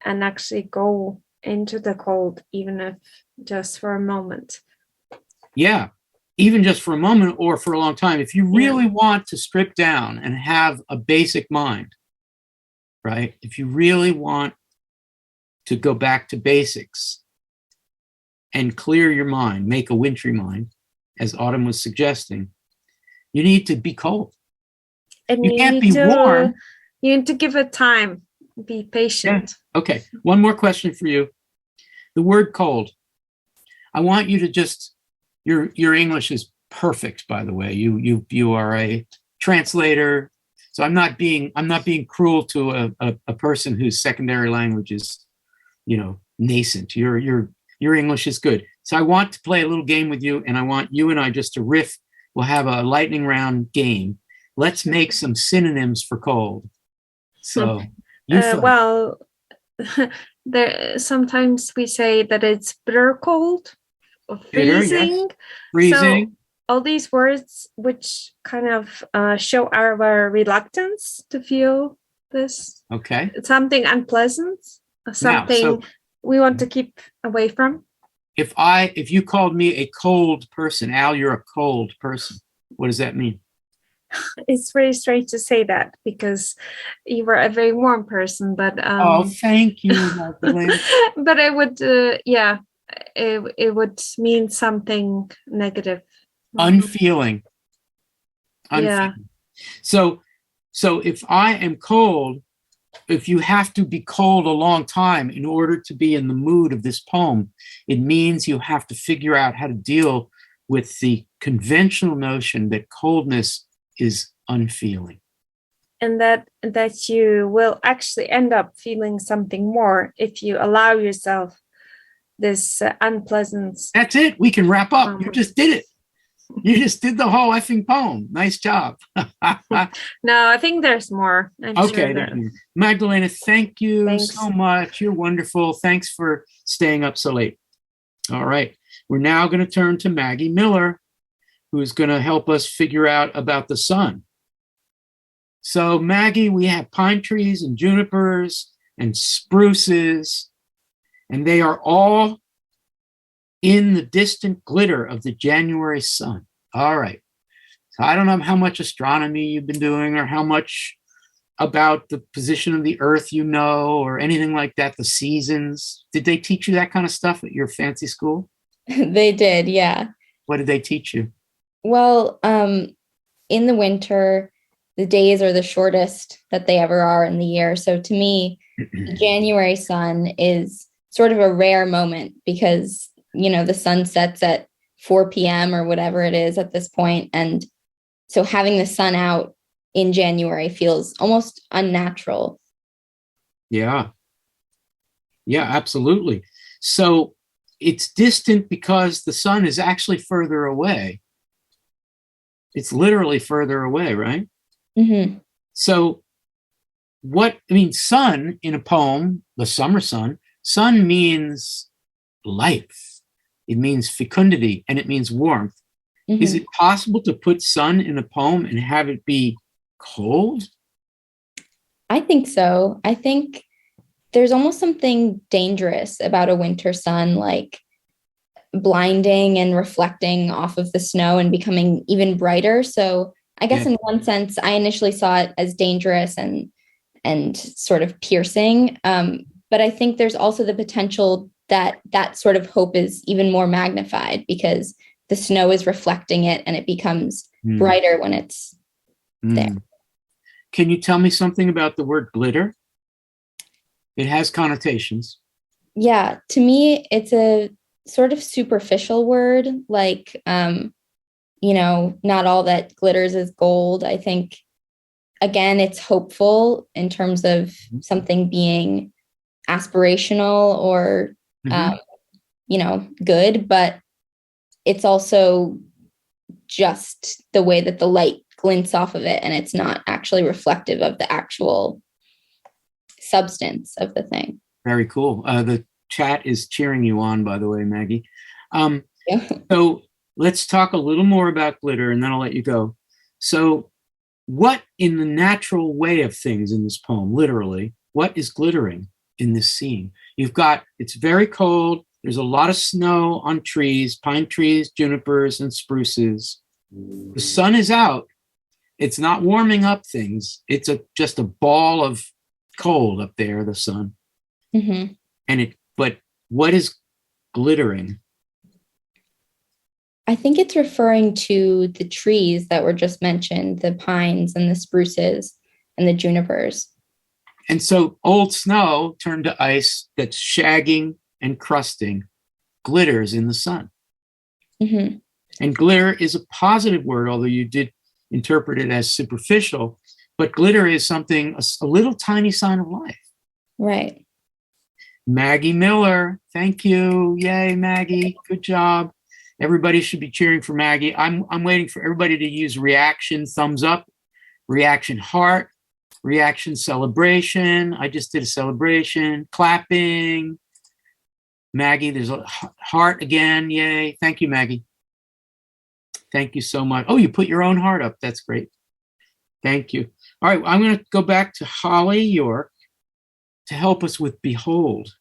and actually go into the cold, even if just for a moment. Yeah, even just for a moment or for a long time. If you really want to strip down and have a basic mind, right? If you really want to go back to basics and clear your mind, make a wintry mind, as Autumn was suggesting, you need to be cold. And you can't be warm. You need to give it time. Be patient. Yeah. Okay, one more question for you. The word cold. I want you to just, your English is perfect, by the way. You are a translator. So I'm not being cruel to a person whose secondary language is, nascent. Your English is good. So I want to play a little game with you, and I want you and I just to riff. We'll have a lightning round game. Let's make some synonyms for cold. So well, there sometimes we say that it's bitter cold or freezing. Bitter, yes. Freezing. So all these words which kind of show our reluctance to feel this. Okay. Something unpleasant, something we want to keep away from. If you called me a cold person, Al, you're a cold person. What does that mean? It's very strange to say that because you were a very warm person, but oh, thank you, Magdalena. But it would, it would mean something negative. Unfeeling. Yeah. So if I am cold, if you have to be cold a long time in order to be in the mood of this poem, it means you have to figure out how to deal with the conventional notion that coldness is unfeeling. And that you will actually end up feeling something more if you allow yourself this unpleasant. That's it. We can wrap up. You just did it. You just did the whole effing poem. Nice job. No, I think there's more. Okay. Sure Magdalena, thank you so much. You're wonderful. Thanks for staying up so late. All right. We're now going to turn to Maggie Miller, who is going to help us figure out about the sun. So, Maggie, we have pine trees and junipers and spruces, and they are all in the distant glitter of the January sun. All right. So I don't know how much astronomy you've been doing or how much about the position of the earth you know or anything like that, the seasons. Did they teach you that kind of stuff at your fancy school? They did, yeah. What did they teach you? Well, in the winter, the days are the shortest that they ever are in the year. So to me, the January sun is sort of a rare moment because, the sun sets at 4 p.m. or whatever it is at this point. And so having the sun out in January feels almost unnatural. Yeah. Yeah, absolutely. So it's distant because the sun is actually further away. It's literally further away, right? Mm-hmm. So sun in a poem, the summer sun means life. It means fecundity and it means warmth. Mm-hmm. Is it possible to put sun in a poem and have it be cold? I think so. I think there's almost something dangerous about a winter sun, like blinding and reflecting off of the snow and becoming even brighter. So I guess in one sense, I initially saw it as dangerous and sort of piercing. But I think there's also the potential that sort of hope is even more magnified because the snow is reflecting it and it becomes brighter when it's there. Can you tell me something about the word glitter? It has connotations. Yeah, to me, it's a sort of superficial word, like, not all that glitters is gold. I think, again, it's hopeful in terms of something being aspirational or, good, but it's also just the way that the light glints off of it and it's not actually reflective of the actual substance of the thing. Very cool. The chat is cheering you on, by the way, Maggie. Yeah. So let's talk a little more about glitter and then I'll let you go. So what in the natural way of things in this poem, literally, what is glittering in this scene? It's very cold. There's a lot of snow on trees, pine trees, junipers, and spruces. The sun is out. It's not warming up things. It's just a ball of cold up there, the sun. Mm-hmm. But what is glittering? I think it's referring to the trees that were just mentioned, the pines and the spruces and the junipers. And so old snow turned to ice that's shagging and crusting, glitters in the sun. Mm-hmm. And glitter is a positive word, although you did interpret it as superficial, but glitter is something, a little tiny sign of life. Right. Maggie Miller, thank you. Yay, Maggie, good job. Everybody should be cheering for Maggie. I'm waiting for everybody to use reaction, thumbs up, reaction heart, reaction celebration. I just did a celebration, clapping. Maggie, there's a heart again. Yay. Thank you, Maggie. Thank you so much. Oh, you put your own heart up. That's great. Thank you. All right, I'm going to go back to Holly York to help us with Behold.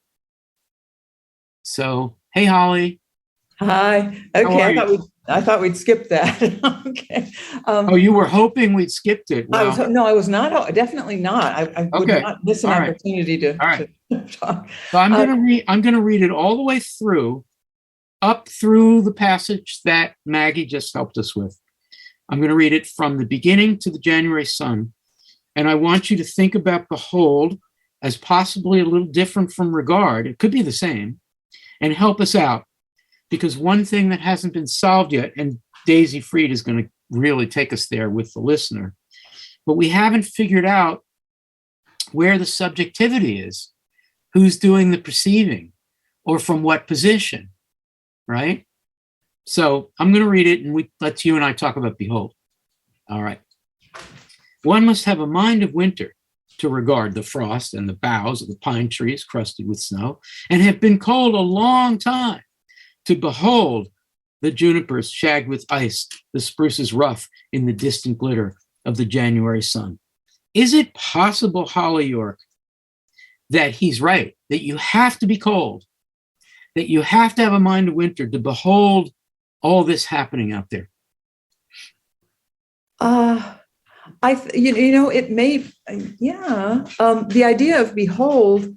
So, hey, Holly. Hi. How Okay, are I thought we'd skip that. Okay. Oh, you were hoping we'd skipped it. Well, I was not. Definitely not. I would Okay. not miss an All right. opportunity to, All right. to talk. So I'm going to read it all the way through, up through the passage that Maggie just helped us with. I'm going to read it from the beginning to the January sun. And I want you to think about Behold as possibly a little different from Regard. It could be the same, and help us out. Because one thing that hasn't been solved yet, and Daisy Fried is going to really take us there with the listener, but we haven't figured out where the subjectivity is, who's doing the perceiving, or from what position, right? So I'm going to read it, and let you and I talk about Behold. All right. One must have a mind of winter to regard the frost and the boughs of the pine trees crusted with snow, and have been cold a long time, to behold the junipers shagged with ice, the spruces rough in the distant glitter of the January sun. Is it possible, Holly York, that he's right, that you have to be cold, that you have to have a mind of winter to behold all this happening out there? It may, yeah. The idea of behold,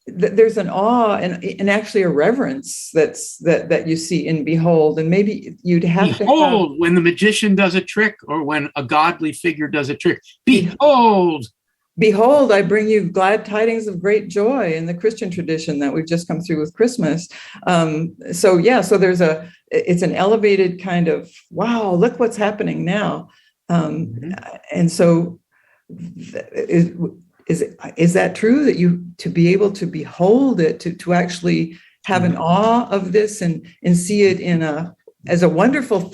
there's an awe and actually a reverence that you see in behold, and maybe you'd have behold when the magician does a trick, or when a godly figure does a trick. Behold, I bring you glad tidings of great joy in the Christian tradition that we've just come through with Christmas. So it's an elevated kind of, wow, look what's happening now. And so is that true, that to be able to behold it, to actually have an awe of this and see it as a wonderful,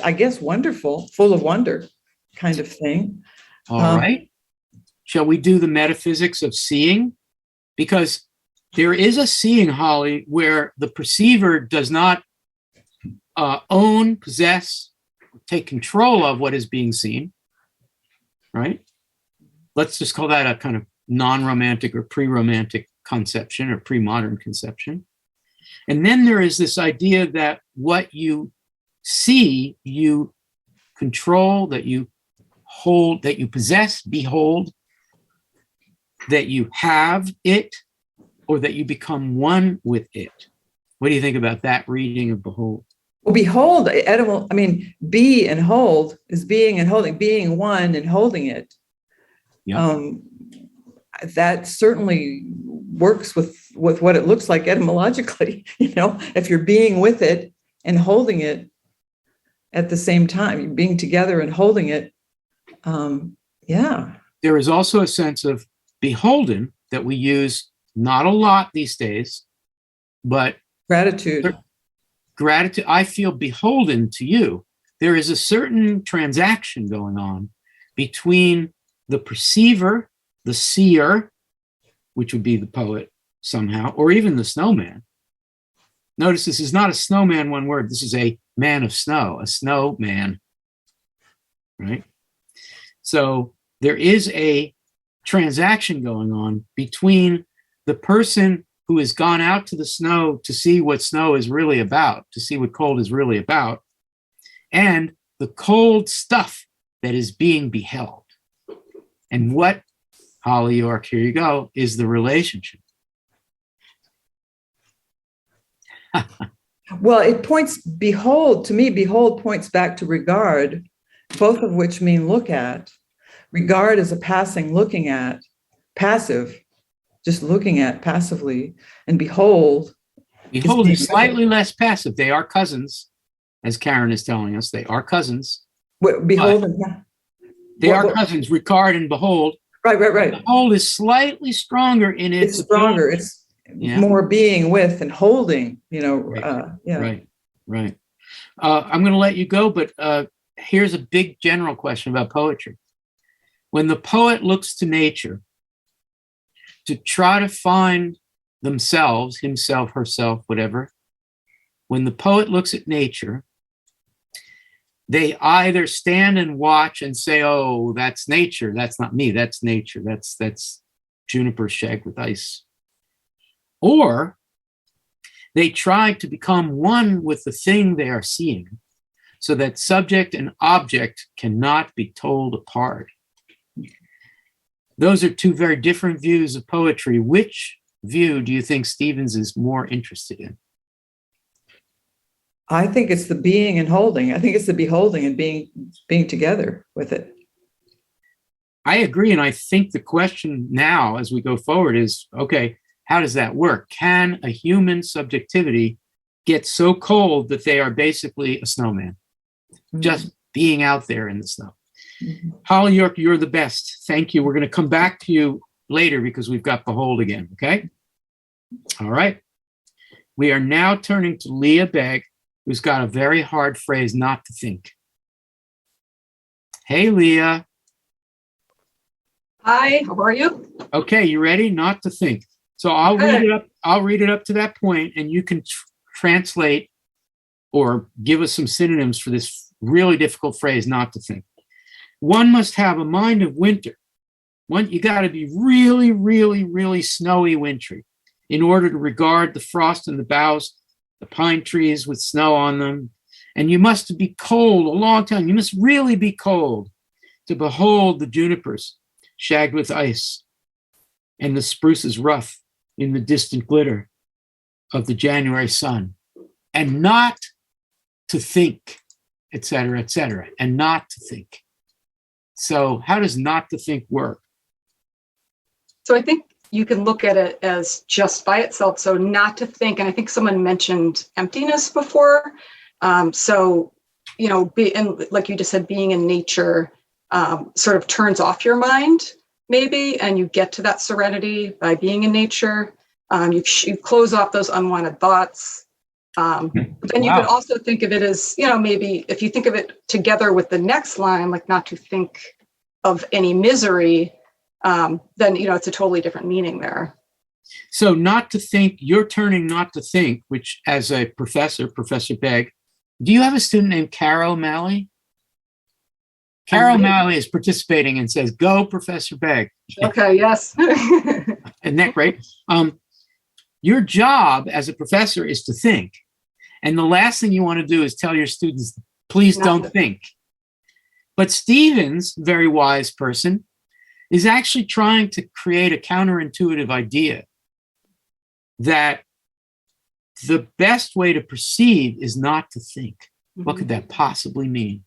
full of wonder kind of thing? All right. Shall we do the metaphysics of seeing? Because there is a seeing, Holly, where the perceiver does not own, possess, take control of what is being seen, right? Let's just call that a kind of non-romantic or pre-romantic conception, or pre-modern conception. And then there is this idea that what you see, you control, that you hold, that you possess, behold, that you have it, or that you become one with it. What do you think about that reading of behold? Well, behold, be and hold is being and holding, being one and holding it. Yeah. That certainly works with what it looks like etymologically. If you're being with it and holding it at the same time, being together and holding it. Yeah. There is also a sense of beholden that we use not a lot these days, but gratitude. I feel beholden to you. There is a certain transaction going on between the perceiver, the seer, which would be the poet somehow, or even the snowman, Notice this is not a snowman, one word. This is a man of snow, a snowman, right? So there is a transaction going on between the person who has gone out to the snow to see what snow is really about, to see what cold is really about, and the cold stuff that is being beheld. And what, Holly York, here you go, is the relationship? Well, it points, behold, to me, behold points back to regard, both of which mean look at. Regard is a passing looking at, passive, just looking at passively, and behold. Behold is slightly less passive. They are cousins, as Karen is telling us. They are cousins. Behold. They are cousins, regard and behold. Right. Behold is slightly stronger in its. It's stronger. It's more being with and holding, Right. I'm going to let you go, but here's a big general question about poetry. When the poet looks to nature to try to find themselves, himself, herself, whatever, when the poet looks at nature, they either stand and watch and say, oh, that's nature. That's not me. That's nature. That's juniper shagged with ice. Or they try to become one with the thing they are seeing so that subject and object cannot be told apart. Those are two very different views of poetry. Which view do you think Stevens is more interested in? I think it's the being and holding. I think it's the beholding and being together with it. I agree. And I think the question now as we go forward is, okay, how does that work? Can a human subjectivity get so cold that they are basically a snowman, just being out there in the snow? Holly York, you're the best. Thank you. We're going to come back to you later because we've got behold again, okay? All right. We are now turning to Leah Beggs, who's got a very hard phrase, not to think. Hey, Leah. Hi, how are you? Okay, you ready? Not to think. So I'll read it up. I'll read it up to that point, and you can translate or give us some synonyms for this really difficult phrase, not to think. One must have a mind of winter. You got to be really, really, really snowy wintry in order to regard the frost in the boughs, the pine trees with snow on them. And you must be cold a long time. You must really be cold to behold the junipers shagged with ice and the spruces rough in the distant glitter of the January sun, and not to think, et cetera, and not to think. So how does not to think work? So I think you can look at it as just by itself. So not to think, and I think someone mentioned emptiness before. So, and like you just said, being in nature sort of turns off your mind, maybe, and you get to that serenity by being in nature. You close off those unwanted thoughts. But then you could also think of it as, maybe if you think of it together with the next line, like not to think of any misery, then, it's a totally different meaning there. So not to think, you're turning not to think, which as a professor, Professor Begg, do you have a student named Carol Malley? Carol Malley is participating and says, go, Professor Begg. Okay, yes. Isn't that great? Your job as a professor is to think. And the last thing you want to do is tell your students, please don't think. But Stevens, very wise person, is actually trying to create a counterintuitive idea that the best way to perceive is not to think. What could that possibly mean?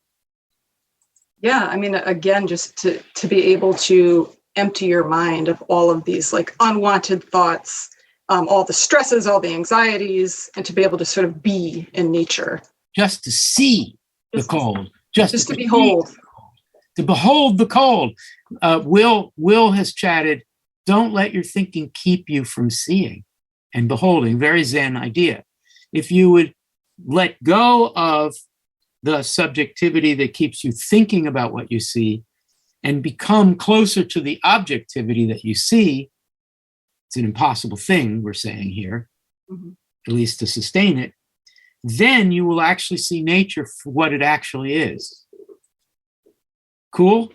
Yeah, I mean, again, just to be able to empty your mind of all of these like unwanted thoughts, all the stresses, all the anxieties, and to be able to sort of be in nature. Just to see the cold. Just to behold. To behold the cold. Will has chatted, don't let your thinking keep you from seeing and beholding. Very Zen idea. If you would let go of the subjectivity that keeps you thinking about what you see and become closer to the objectivity that you see, it's an impossible thing, we're saying here, at least to sustain it, then you will actually see nature for what it actually is. Cool?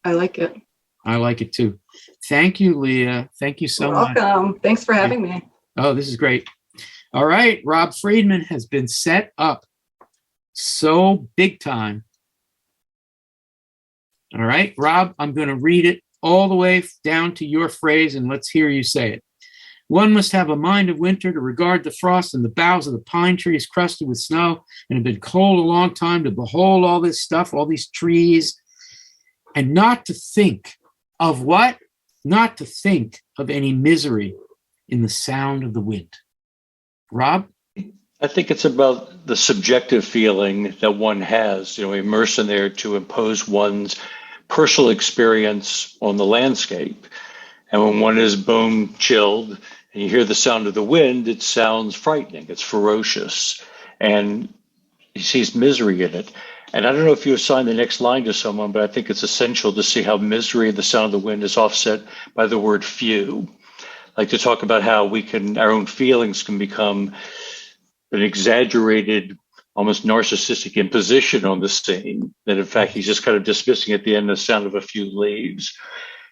I like it. I like it too. Thank you, Leah. Thank you so much. Welcome. Thanks for having me. Oh, this is great. All right, Rob Friedman has been set up so big time. All right, Rob, I'm going to read it all the way down to your phrase, and let's hear you say it. One must have a mind of winter to regard the frost and the boughs of the pine trees crusted with snow and have been cold a long time, to behold all this stuff, all these trees, and not to think of what? Not to think of any misery in the sound of the wind. Rob? I think it's about the subjective feeling that one has, immersed in there to impose one's personal experience on the landscape. And when one is bone chilled and you hear the sound of the wind, it sounds frightening, it's ferocious, and he sees misery in it. And I don't know if you assign the next line to someone, but I think it's essential to see how misery and the sound of the wind is offset by the word few. Like to talk about how our own feelings can become an exaggerated, almost narcissistic imposition on the scene, that in fact he's just kind of dismissing at the end the sound of a few leaves.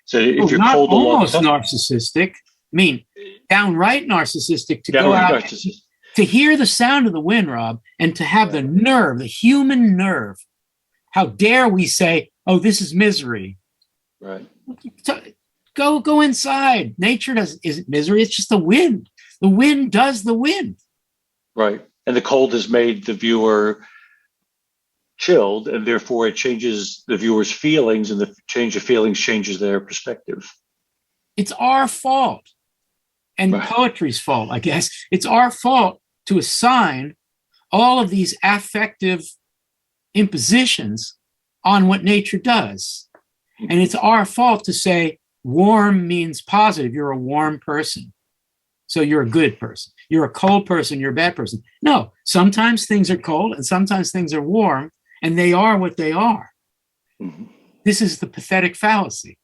So if you're not cold almost along, narcissistic, I mean, downright narcissistic, to go out to hear the sound of the wind, Rob, and to have the nerve, the human nerve. How dare we say, oh, this is misery. Right. So, go inside. Nature isn't misery, it's just the wind. The wind does the wind. Right. And the cold has made the viewer chilled, and therefore it changes the viewer's feelings, and the change of feelings changes their perspective. It's our fault, and poetry's fault, I guess. It's our fault to assign all of these affective impositions on what nature does. And it's our fault to say warm means positive. You're a warm person, so you're a good person. You're a cold person, you're a bad person. No, sometimes things are cold and sometimes things are warm, and they are what they are. Mm-hmm. This is the pathetic fallacy.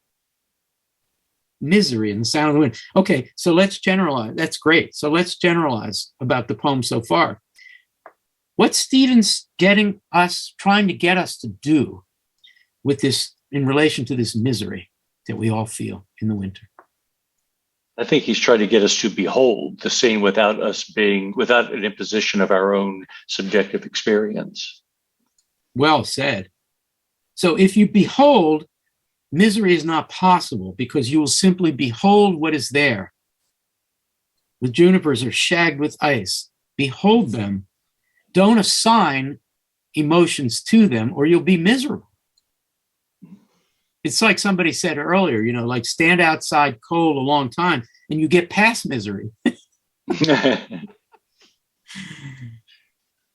Misery and the sound of the wind. Okay, so let's generalize. That's great. So let's generalize about the poem so far. What's Stevens trying to get us to do with this in relation to this misery that we all feel in the winter? I think he's trying to get us to behold the scene without an imposition of our own subjective experience. Well said. So if you behold, misery is not possible because you will simply behold what is there. The junipers are shagged with ice. Behold them. Don't assign emotions to them or you'll be miserable. It's like somebody said earlier, like stand outside cold a long time and you get past misery.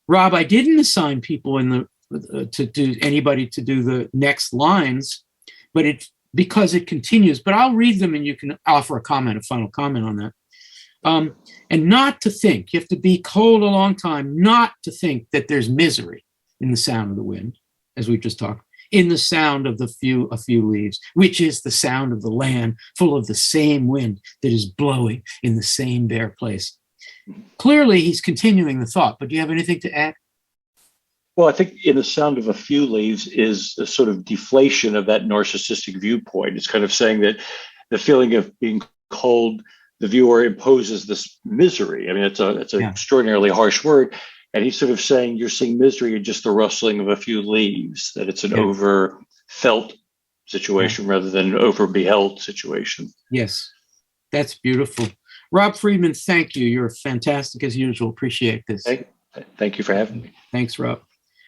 Rob, I didn't assign people anybody to do the next lines, but because it continues. But I'll read them and you can offer a final comment on that. And not to think, you have to be cold a long time, not to think that there's misery in the sound of the wind, as we just talked, in the sound of a few leaves, which is the sound of the land full of the same wind that is blowing in the same bare place. Clearly, he's continuing the thought, but do you have anything to add? Well, I think in the sound of a few leaves is a sort of deflation of that narcissistic viewpoint. It's kind of saying that the feeling of being cold, the viewer imposes this misery. I mean, it's an extraordinarily harsh word. And he's sort of saying you're seeing misery in just the rustling of a few leaves, that it's an over-felt situation rather than an over-beheld situation. Yes, that's beautiful. Rob Friedman, thank you. You're fantastic as usual. Appreciate this. Thank you for having me. Thanks, Rob.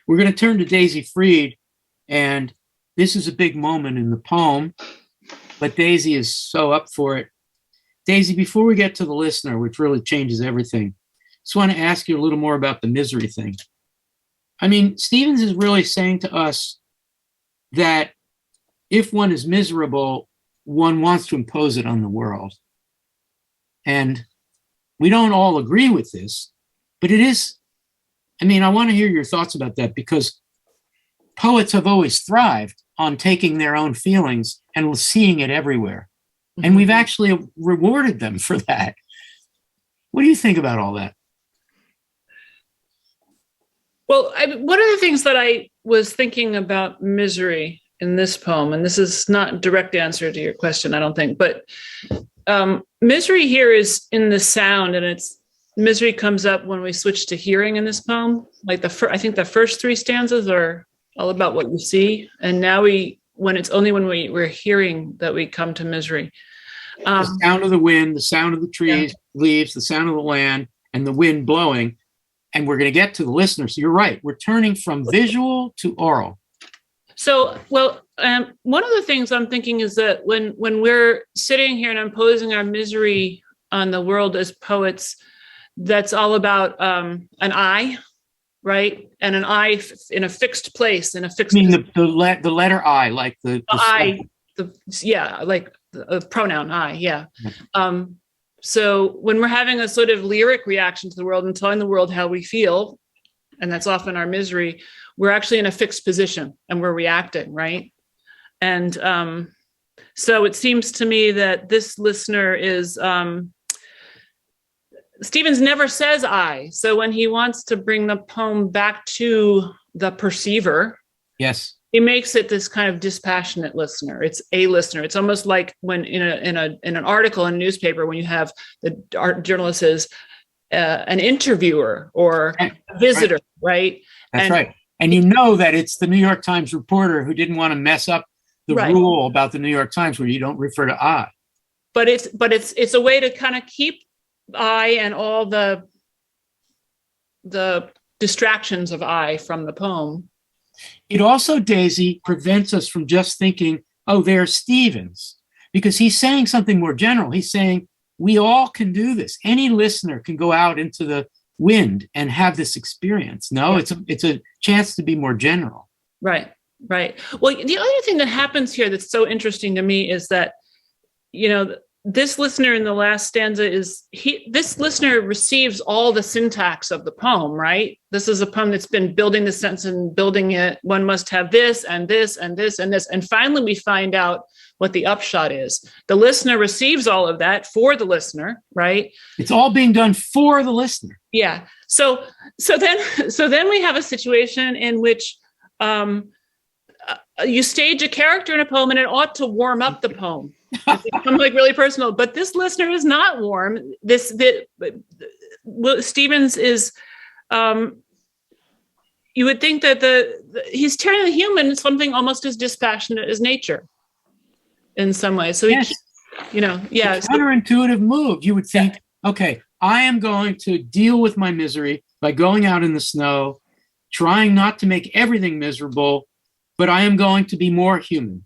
We're going to turn to Daisy Freed, and this is a big moment in the poem, but Daisy is so up for it. Daisy, before we get to the listener, which really changes everything, just want to ask you a little more about the misery thing. I mean, Stevens is really saying to us that if one is miserable, one wants to impose it on the world. And we don't all agree with this, but it is, I want to hear your thoughts about that, because poets have always thrived on taking their own feelings and seeing it everywhere. And we've actually rewarded them for that. What do you think about all that? Well, one of the things that I was thinking about misery in this poem, and this is not a direct answer to your question, I don't think, but misery here is in the sound, and misery comes up when we switch to hearing in this poem. Like I think the first three stanzas are all about what you see, and now it's only when we're hearing that we come to misery. The sound of the wind, the sound of the trees, leaves, the sound of the land, and the wind blowing. And we're going to get to the listeners. You're right. We're turning from visual to oral. So, one of the things I'm thinking is that when we're sitting here and imposing our misery on the world as poets, that's all about an I, right? And an I in a fixed place, in a fixed. I mean the letter I, like the I, like the pronoun I, yeah. So when we're having a sort of lyric reaction to the world and telling the world how we feel, and that's often our misery, we're actually in a fixed position and we're reacting, right? And so it seems to me that this listener is, Stevens never says I. So when he wants to bring the poem back to the perceiver, yes, he makes it this kind of dispassionate listener. It's a listener. It's almost like when in an article in a newspaper, when you have the art journalist is an interviewer or a visitor, right? That's right. And you know that it's the New York Times reporter who didn't want to mess up the rule about the New York Times where you don't refer to I. But it's a way to kind of keep I and all the distractions of I from the poem. It also, Daisy, prevents us from just thinking, oh, there's Stevens, because he's saying something more general. He's saying we all can do this. Any listener can go out into the wind and have this experience. No, it's a chance to be more general. Right. Well, the other thing that happens here that's so interesting to me is that, this listener in the last stanza this listener receives all the syntax of the poem, right? This is a poem that's been building the sentence and building it. One must have this and this and this and this. And finally, we find out what the upshot is. The listener receives all of that for the listener, right? It's all being done for the listener. Yeah. So then we have a situation in which you stage a character in a poem and it ought to warm up the poem. It's become like really personal, but this listener is not warm. Stevens is, you would think that he's turning the human something almost as dispassionate as nature in some way. So yes. It's counterintuitive move. You would think, okay, I am going to deal with my misery by going out in the snow, trying not to make everything miserable, but I am going to be more human.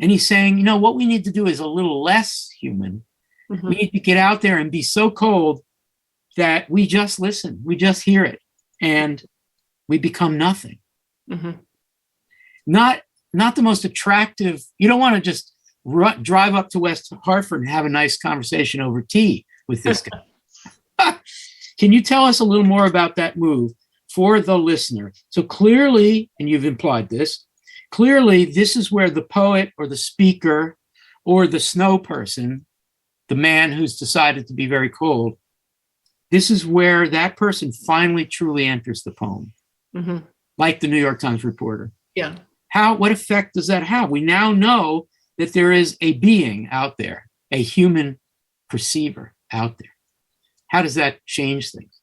And he's saying, what we need to do is a little less human. Mm-hmm. We need to get out there and be so cold that we just listen, we just hear it, and we become nothing. Mm-hmm. Not the most attractive. You don't want to just drive up to West Hartford and have a nice conversation over tea with this guy. Can you tell us a little more about that move for the listener? So clearly, and you've implied this, clearly, this is where the poet or the speaker or the snow person, the man who's decided to be very cold, this is where that person finally truly enters the poem, like the New York Times reporter. Yeah. What effect does that have? We now know that there is a being out there, a human perceiver out there. How does that change things?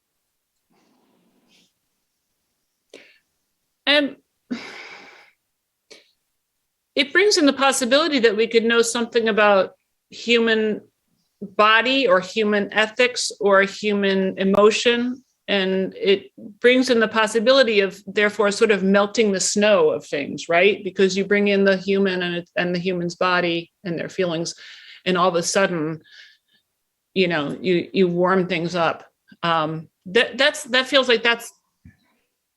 It brings in the possibility that we could know something about human body or human ethics or human emotion. And it brings in the possibility of, therefore, sort of melting the snow of things, right? Because you bring in the human and the human's body and their feelings, and all of a sudden, you warm things up. That feels like that's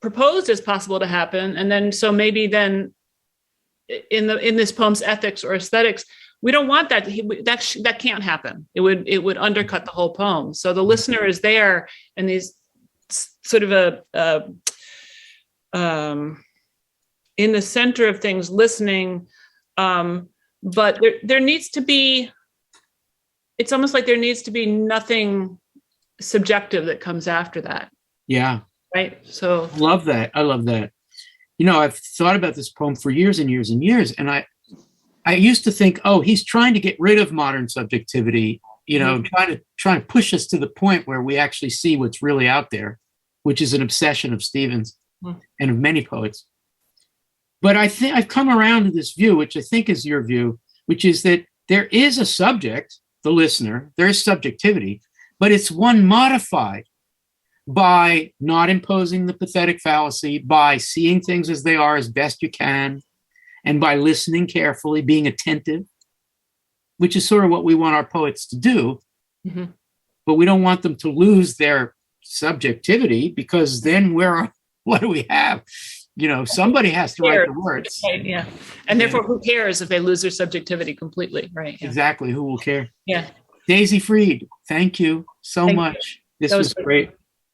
proposed as possible to happen. And then, so maybe then, in this poem's ethics or aesthetics, we don't want that. That can't happen. It would undercut the whole poem. So the listener is there, and these sort of in the center of things, listening. But there needs to be. It's almost like there needs to be nothing subjective that comes after that. Yeah. Right. So Love that. I love that. You know, I've thought about this poem for years and years and years. And I used to think, oh, he's trying to get rid of modern subjectivity, you know, trying to push us to the point where we actually see what's really out there, which is an obsession of Stevens and of many poets. But I think I've come around to this view, which I think is your view, which is that there is a subject, the listener, there is subjectivity, but it's one modified by not imposing the pathetic fallacy, by seeing things as they are as best you can, and by listening carefully, being attentive, which is sort of what we want our poets to do. But we don't want them to lose their subjectivity, because then what do we have? You know, somebody has to write the words. Right, yeah. And therefore, who cares if they lose their subjectivity completely, right? Yeah. Exactly. Who will care? Yeah. Daisy Fried, thank you so much. This was good. great.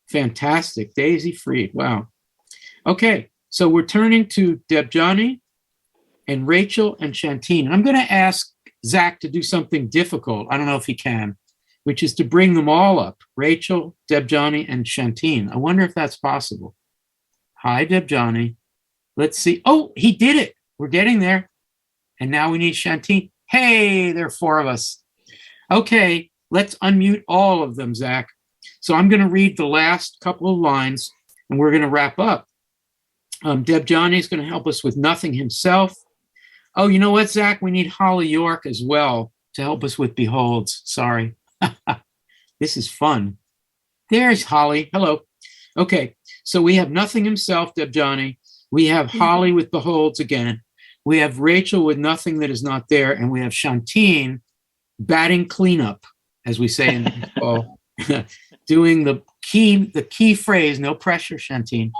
Fantastic. Daisy Fried. Wow. Okay. So we're turning to Debjani and Rachel and Shantine. And I'm going to ask Zach to do something difficult. I don't know if he can, which is to bring them all up. Rachel, Debjani, and Shantine. I wonder if that's possible. Hi, Debjani. Let's see. Oh, he did it. We're getting there. And now we need Shantine. Hey, there are four of us. Okay, let's unmute all of them, Zach. So I'm going to read the last couple of lines, and we're going to wrap up. Debjani is going to help us with Nothing himself. Oh, you know what, Zach? We need Holly York as well to help us with Beholds. Sorry. This is fun. There's Holly. Hello. Okay, so we have Nothing himself, Debjani. We have Holly with Beholds again. We have Rachel with Nothing that is not there. And we have Shantine batting cleanup, as we say in baseball, doing the key phrase, no pressure, Shantine.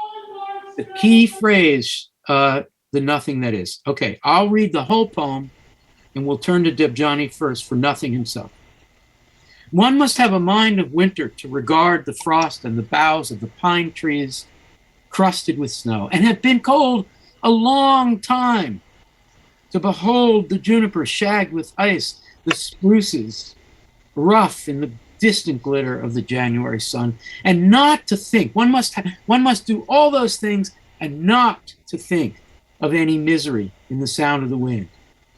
The key phrase, the Nothing that is. Okay, I'll read the whole poem, and we'll turn to Debjani first for Nothing himself. One must have a mind of winter to regard the frost and the boughs of the pine trees crusted with snow, and have been cold a long time, to behold the juniper shagged with ice, the spruces rough in the distant glitter of the January sun, and not to think. One must do all those things and not to think of any misery in the sound of the wind,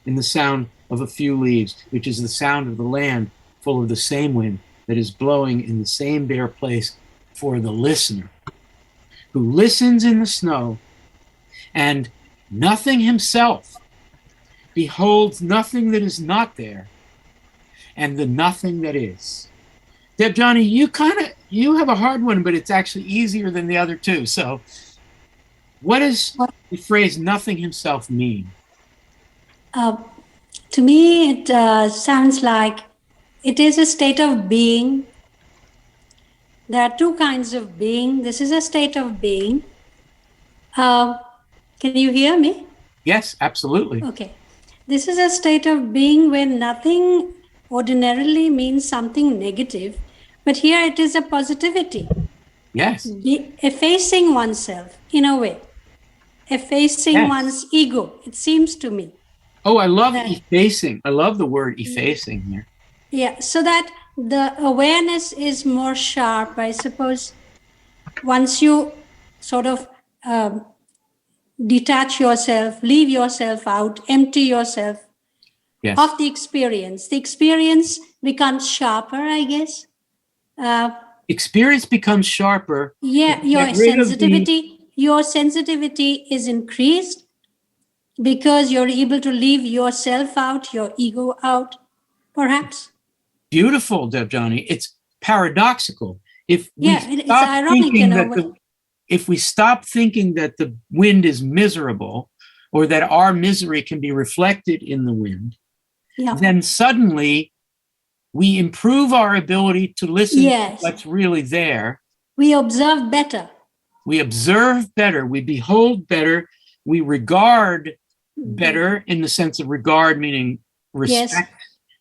in the sound of a few leaves, which is the sound of the land full of the same wind that is blowing in the same bare place for the listener, who listens in the snow, and Nothing himself beholds nothing that is not there, and the nothing that is. Debjani, you have a hard one, but it's actually easier than the other two. So what does the phrase Nothing himself mean? To me, it sounds like it is a state of being. There are two kinds of being. This is a state of being. Can you hear me? Yes, absolutely. Okay. This is a state of being where nothing ordinarily means something negative, but here it is a positivity. Yes. Effacing oneself, in a way. Effacing one's ego, it seems to me. Oh, I love effacing. I love the word effacing here. Yeah, so that the awareness is more sharp, I suppose. Once you sort of detach yourself, leave yourself out, empty yourself of the experience becomes sharper, I guess. Experience becomes sharper. Yeah, your sensitivity is increased because you're able to leave yourself out, your ego out, perhaps. Beautiful, Debjani. It's paradoxical. It's ironic in a way. If we stop thinking that the wind is miserable, or that our misery can be reflected in the wind, then suddenly we improve our ability to listen to what's really there. We observe better. We observe better. We behold better. We regard better, in the sense of regard meaning respect. Yes.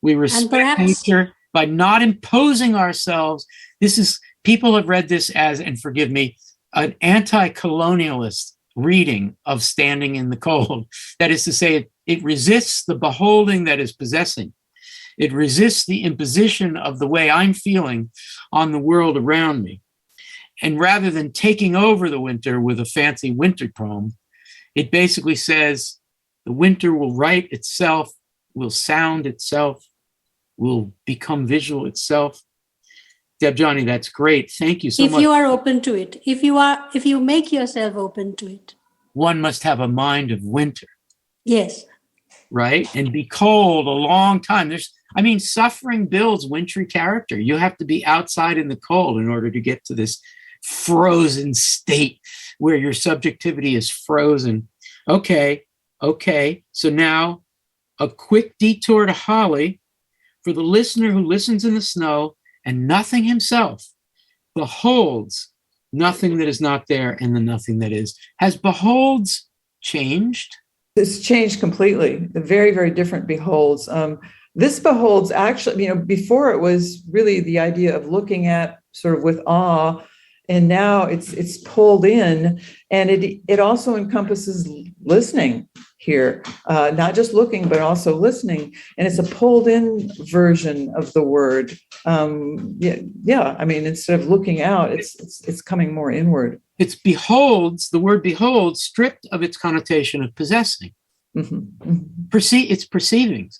We respect nature by not imposing ourselves. People have read this as, and forgive me, an anti-colonialist reading of Standing in the Cold. That is to say, it resists the beholding that is possessing. It resists the imposition of the way I'm feeling on the world around me. And rather than taking over the winter with a fancy winter poem, it basically says the winter will write itself, will sound itself, will become visual itself. Deb Johnny, that's great. Thank you so much. If you are open to it, if you make yourself open to it. One must have a mind of winter. Yes. Right? And be cold a long time. Suffering builds wintry character. You have to be outside in the cold in order to get to this frozen state where your subjectivity is frozen. Okay. So now a quick detour to Holly for the listener who listens in the snow and nothing himself beholds nothing that is not there and the nothing that is. Has beholds changed? It's changed completely. The very, very different beholds. This beholds actually, before it was really the idea of looking at sort of with awe, and now it's pulled in, and it also encompasses listening here, not just looking, but also listening. And it's a pulled in version of the word. Instead of looking out, it's coming more inward. It's beholds, the word beholds, stripped of its connotation of possessing. It's perceiving.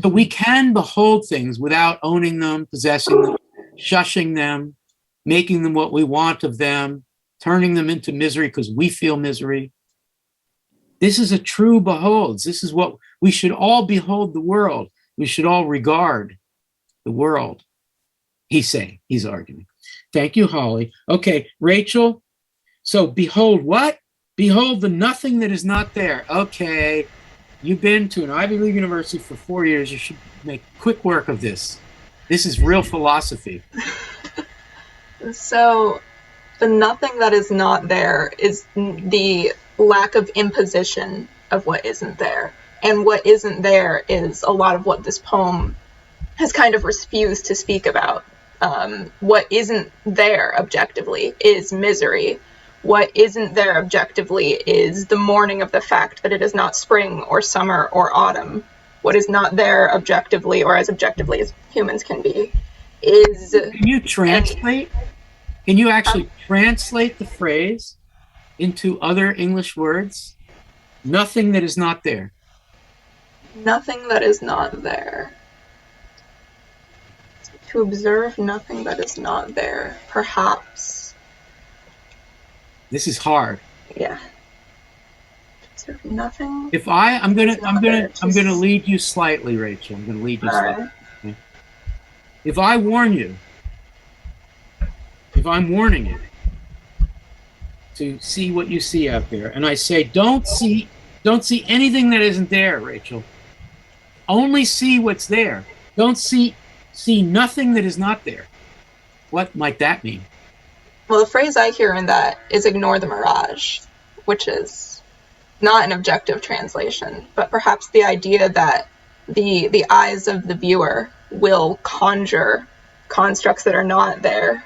So we can behold things without owning them, possessing them, shushing them, making them what we want of them, turning them into misery because we feel misery. This is a true beholds. This is what we should all behold the world. We should all regard the world. He's saying, he's arguing. Thank you, Holly. Okay, Rachel. So behold what? Behold the nothing that is not there. Okay, you've been to an Ivy League university for 4 years. You should make quick work of this. This is real philosophy. So the nothing that is not there is the lack of imposition of what isn't there. And what isn't there is a lot of what this poem has kind of refused to speak about. What isn't there objectively is misery. What isn't there objectively is the mourning of the fact that it is not spring or summer or autumn. What is not there objectively, or as objectively as humans can be, is... Can you translate? Can you actually translate the phrase into other English words? Nothing that is not there. Nothing that is not there. To observe nothing that is not there, perhaps. This is hard. Yeah. To observe nothing. If I'm gonna lead you slightly, Rachel. I'm gonna lead you slightly. Right. Okay? If I warn you, if I'm warning you to see what you see out there, and I say, don't see anything that isn't there, Rachel. Only see what's there. Don't see nothing that is not there. What might that mean? Well, the phrase I hear in that is ignore the mirage, which is not an objective translation, but perhaps the idea that the eyes of the viewer will conjure constructs that are not there.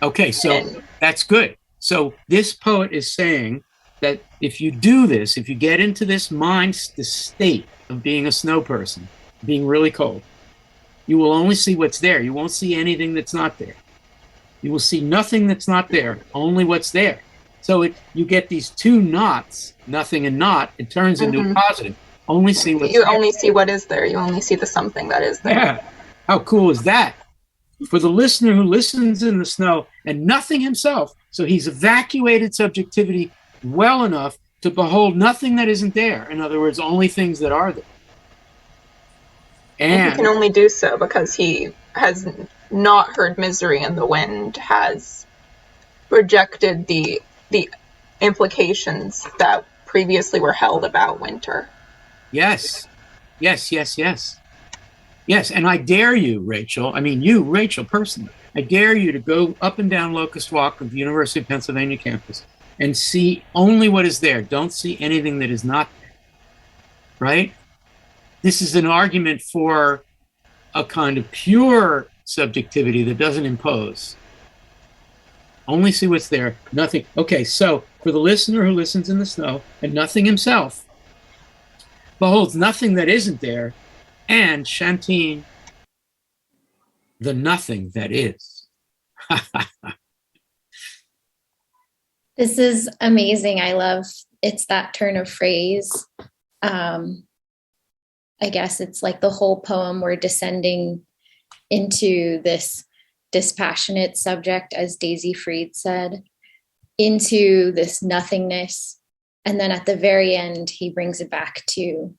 Okay, so that's good. So this poet is saying that if you do this, if you get into this state of being a snow person, being really cold, you will only see what's there. You won't see anything that's not there. You will see nothing that's not there, only what's there. So you get these two knots, nothing and not, it turns into a positive. Only see what's there. You only see what is there. You only see the something that is there. Yeah. How cool is that? For the listener who listens in the snow and nothing himself, so he's evacuated subjectivity well enough to behold nothing that isn't there. In other words, only things that are there. And he can only do so because he has not heard misery in the wind, has rejected the implications that previously were held about winter. Yes. Yes, and I dare you, Rachel, Rachel, personally, I dare you to go up and down Locust Walk of the University of Pennsylvania campus and see only what is there. Don't see anything that is not there, right? This is an argument for a kind of pure subjectivity that doesn't impose. Only see what's there, nothing. Okay, so for the listener who listens in the snow and nothing himself, beholds nothing that isn't there, and Shantine, the nothing that is. This is amazing. I love it's that turn of phrase. I guess it's like the whole poem we're descending into this dispassionate subject, as Daisy Fried said, into this nothingness. And then at the very end, he brings it back to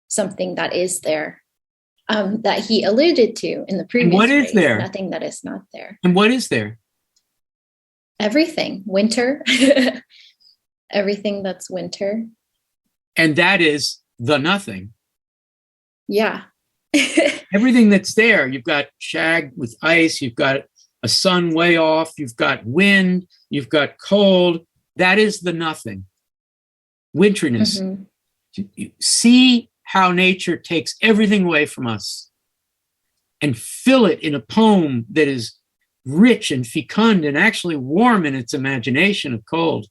something that is there, that he alluded to in the previous. And what is phrase, there? Nothing that is not there. And what is there? Everything. Winter. Everything that's winter. And that is the nothing. Yeah. Everything that's there. You've got shag with ice. You've got a sun way off. You've got wind. You've got cold. That is the nothing. Winteriness. Mm-hmm. You see how nature takes everything away from us and fill it in a poem that is rich and fecund and actually warm in its imagination of cold.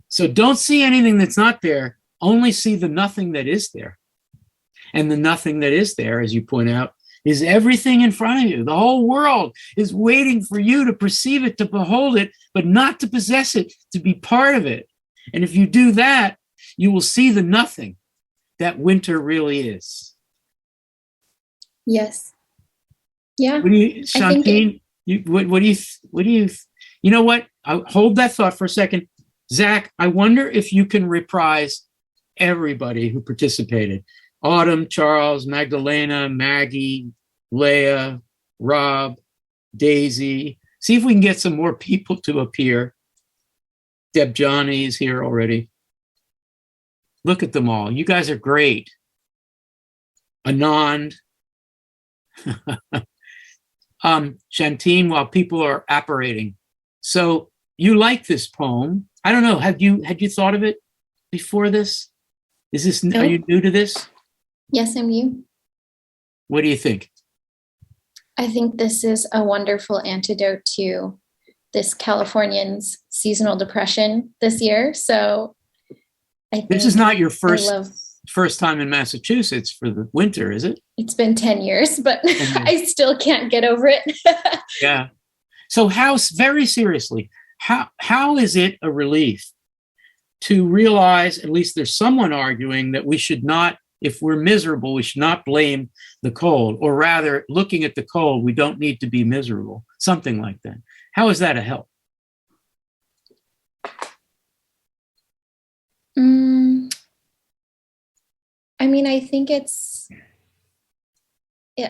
So don't see anything that's not there. Only see the nothing that is there. And the nothing that is there, as you point out, is everything in front of you. The whole world is waiting for you to perceive it, to behold it, but not to possess it, to be part of it. And if you do that, you will see the nothing that winter really is. Yes. Yeah. What do you, Shantine? What do you know what? I'll hold that thought for a second. Zach, I wonder if you can reprise everybody who participated. Autumn, Charles, Magdalena, Maggie, Leah, Rob, Daisy. See if we can get some more people to appear. Deb Johnny is here already. Look at them all. You guys are great. Anand. Shantine, while people are apparating. So you like this poem. I don't know. Had you thought of it before this? Is this, no. Are you new to this? Yes, I'm new. What do you think? I think this is a wonderful antidote to this Californian's seasonal depression this year. So I think this is not your first time in Massachusetts for the winter, is it? It's been 10 years, but I still can't get over it. Yeah. So very seriously, how is it a relief to realize, at least there's someone arguing that we should not, if we're miserable, we should not blame the cold, or rather, looking at the cold, we don't need to be miserable, something like that. How is that a help? I mean, I think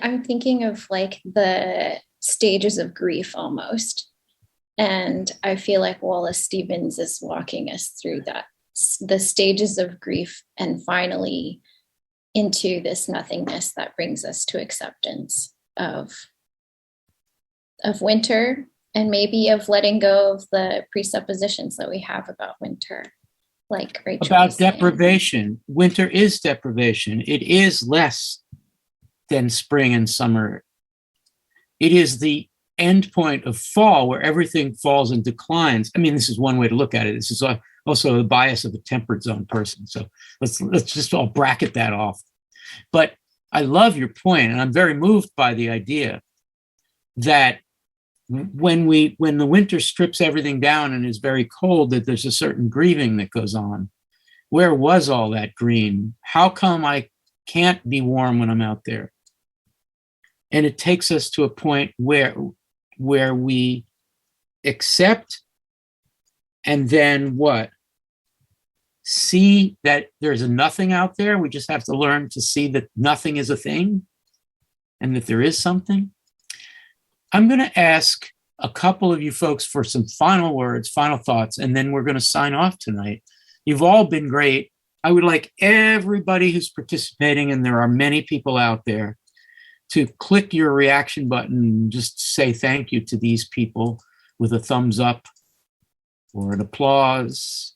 I'm thinking of like the stages of grief almost. And I feel like Wallace Stevens is walking us through that, the stages of grief, and finally into this nothingness that brings us to acceptance of winter, and maybe of letting go of the presuppositions that we have about winter. Like Rachel about deprivation. Winter is deprivation. It is less than spring and summer. It is the end point of fall, where everything falls and declines. I mean, this is one way to look at it. This is also the bias of a temperate zone person. So let's just all bracket that off. But I love your point, and I'm very moved by the idea that when the winter strips everything down and is very cold, that there's a certain grieving that goes on. Where was all that green? How come I can't be warm when I'm out there? And it takes us to a point where we accept, and then what? See that there's a nothing out there. We just have to learn to see that nothing is a thing and that there is something. I'm going to ask a couple of you folks for some final words, final thoughts, and then we're going to sign off tonight. You've all been great. I would like everybody who's participating, and there are many people out there, to click your reaction button and just say thank you to these people with a thumbs up or an applause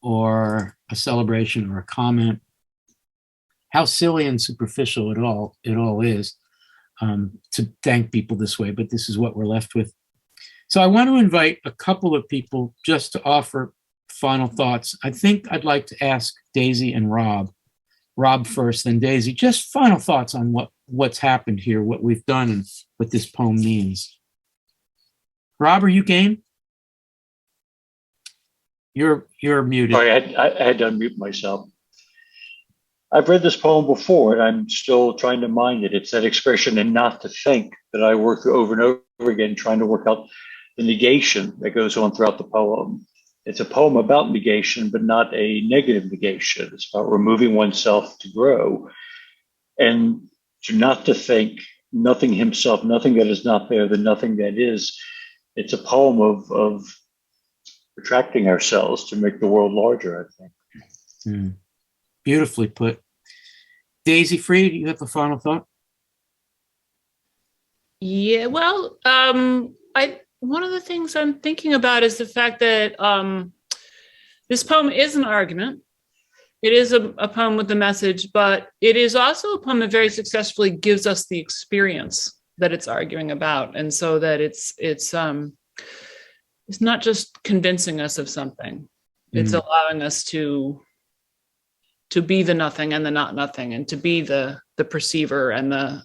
or a celebration or a comment. How silly and superficial it all is to thank people this way, but this is what we're left with. So I want to invite a couple of people just to offer final thoughts. I think I'd like to ask Daisy and Rob first, then Daisy, just final thoughts on what's happened here, what we've done, and what this poem means. Rob, are you game? You're muted. Sorry, I had to unmute myself. I've read this poem before, and I'm still trying to mind it. It's that expression, "and not to think," that I work through over and over again, trying to work out the negation that goes on throughout the poem. It's a poem about negation, but not a negative negation. It's about removing oneself to grow, and to not to think, nothing himself, nothing that is not there, the nothing that is. It's a poem of retracting ourselves to make the world larger, I think. Beautifully put. Daisy Fried, you have the final thought? Yeah, well, one of the things I'm thinking about is the fact that this poem is an argument. It is a poem with a message, but it is also a poem that very successfully gives us the experience that it's arguing about, and so that it's not just convincing us of something; it's allowing us to be the nothing and the not nothing, and to be the perceiver and the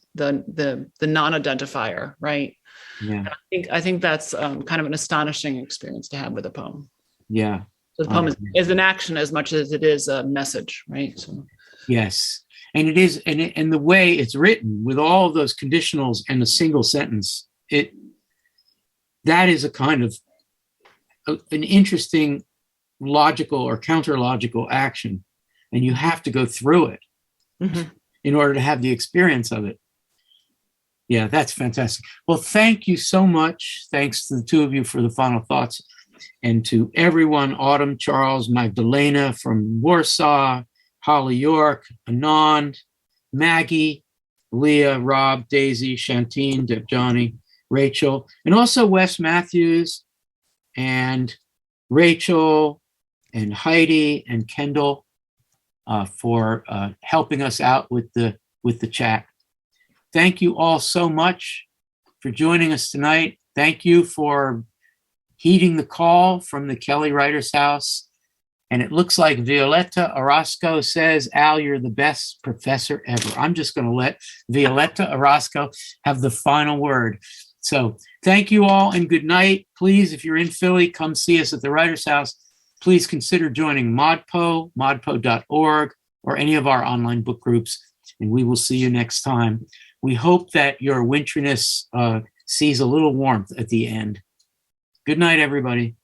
non-identifier, right? Yeah. And I think that's kind of an astonishing experience to have with a poem. Yeah. So the poem is an action as much as it is a message, right? So. Yes. And it is, and the way it's written with all of those conditionals and a single sentence, that is a kind of an interesting logical or counter-logical action. And you have to go through it in order to have the experience of it. Yeah, that's fantastic. Well, thank you so much. Thanks to the two of you for the final thoughts. And to everyone, Autumn, Charles, Magdalena from Warsaw, Holly York, Anand, Maggie, Leah, Rob, Daisy, Shantine, Debjani, Rachel, and also Wes Matthews and Rachel and Heidi and Kendall for helping us out with the chat. Thank you all so much for joining us tonight. Thank you for heeding the call from the Kelly Writers House. And it looks like Violetta Orozco says, "Al, you're the best professor ever." I'm just going to let Violetta Orozco have the final word. So thank you all and good night. Please, if you're in Philly, come see us at the Writers House. Please consider joining ModPo, modpo.org, or any of our online book groups, and we will see you next time. We hope that your winteriness sees a little warmth at the end. Good night, everybody.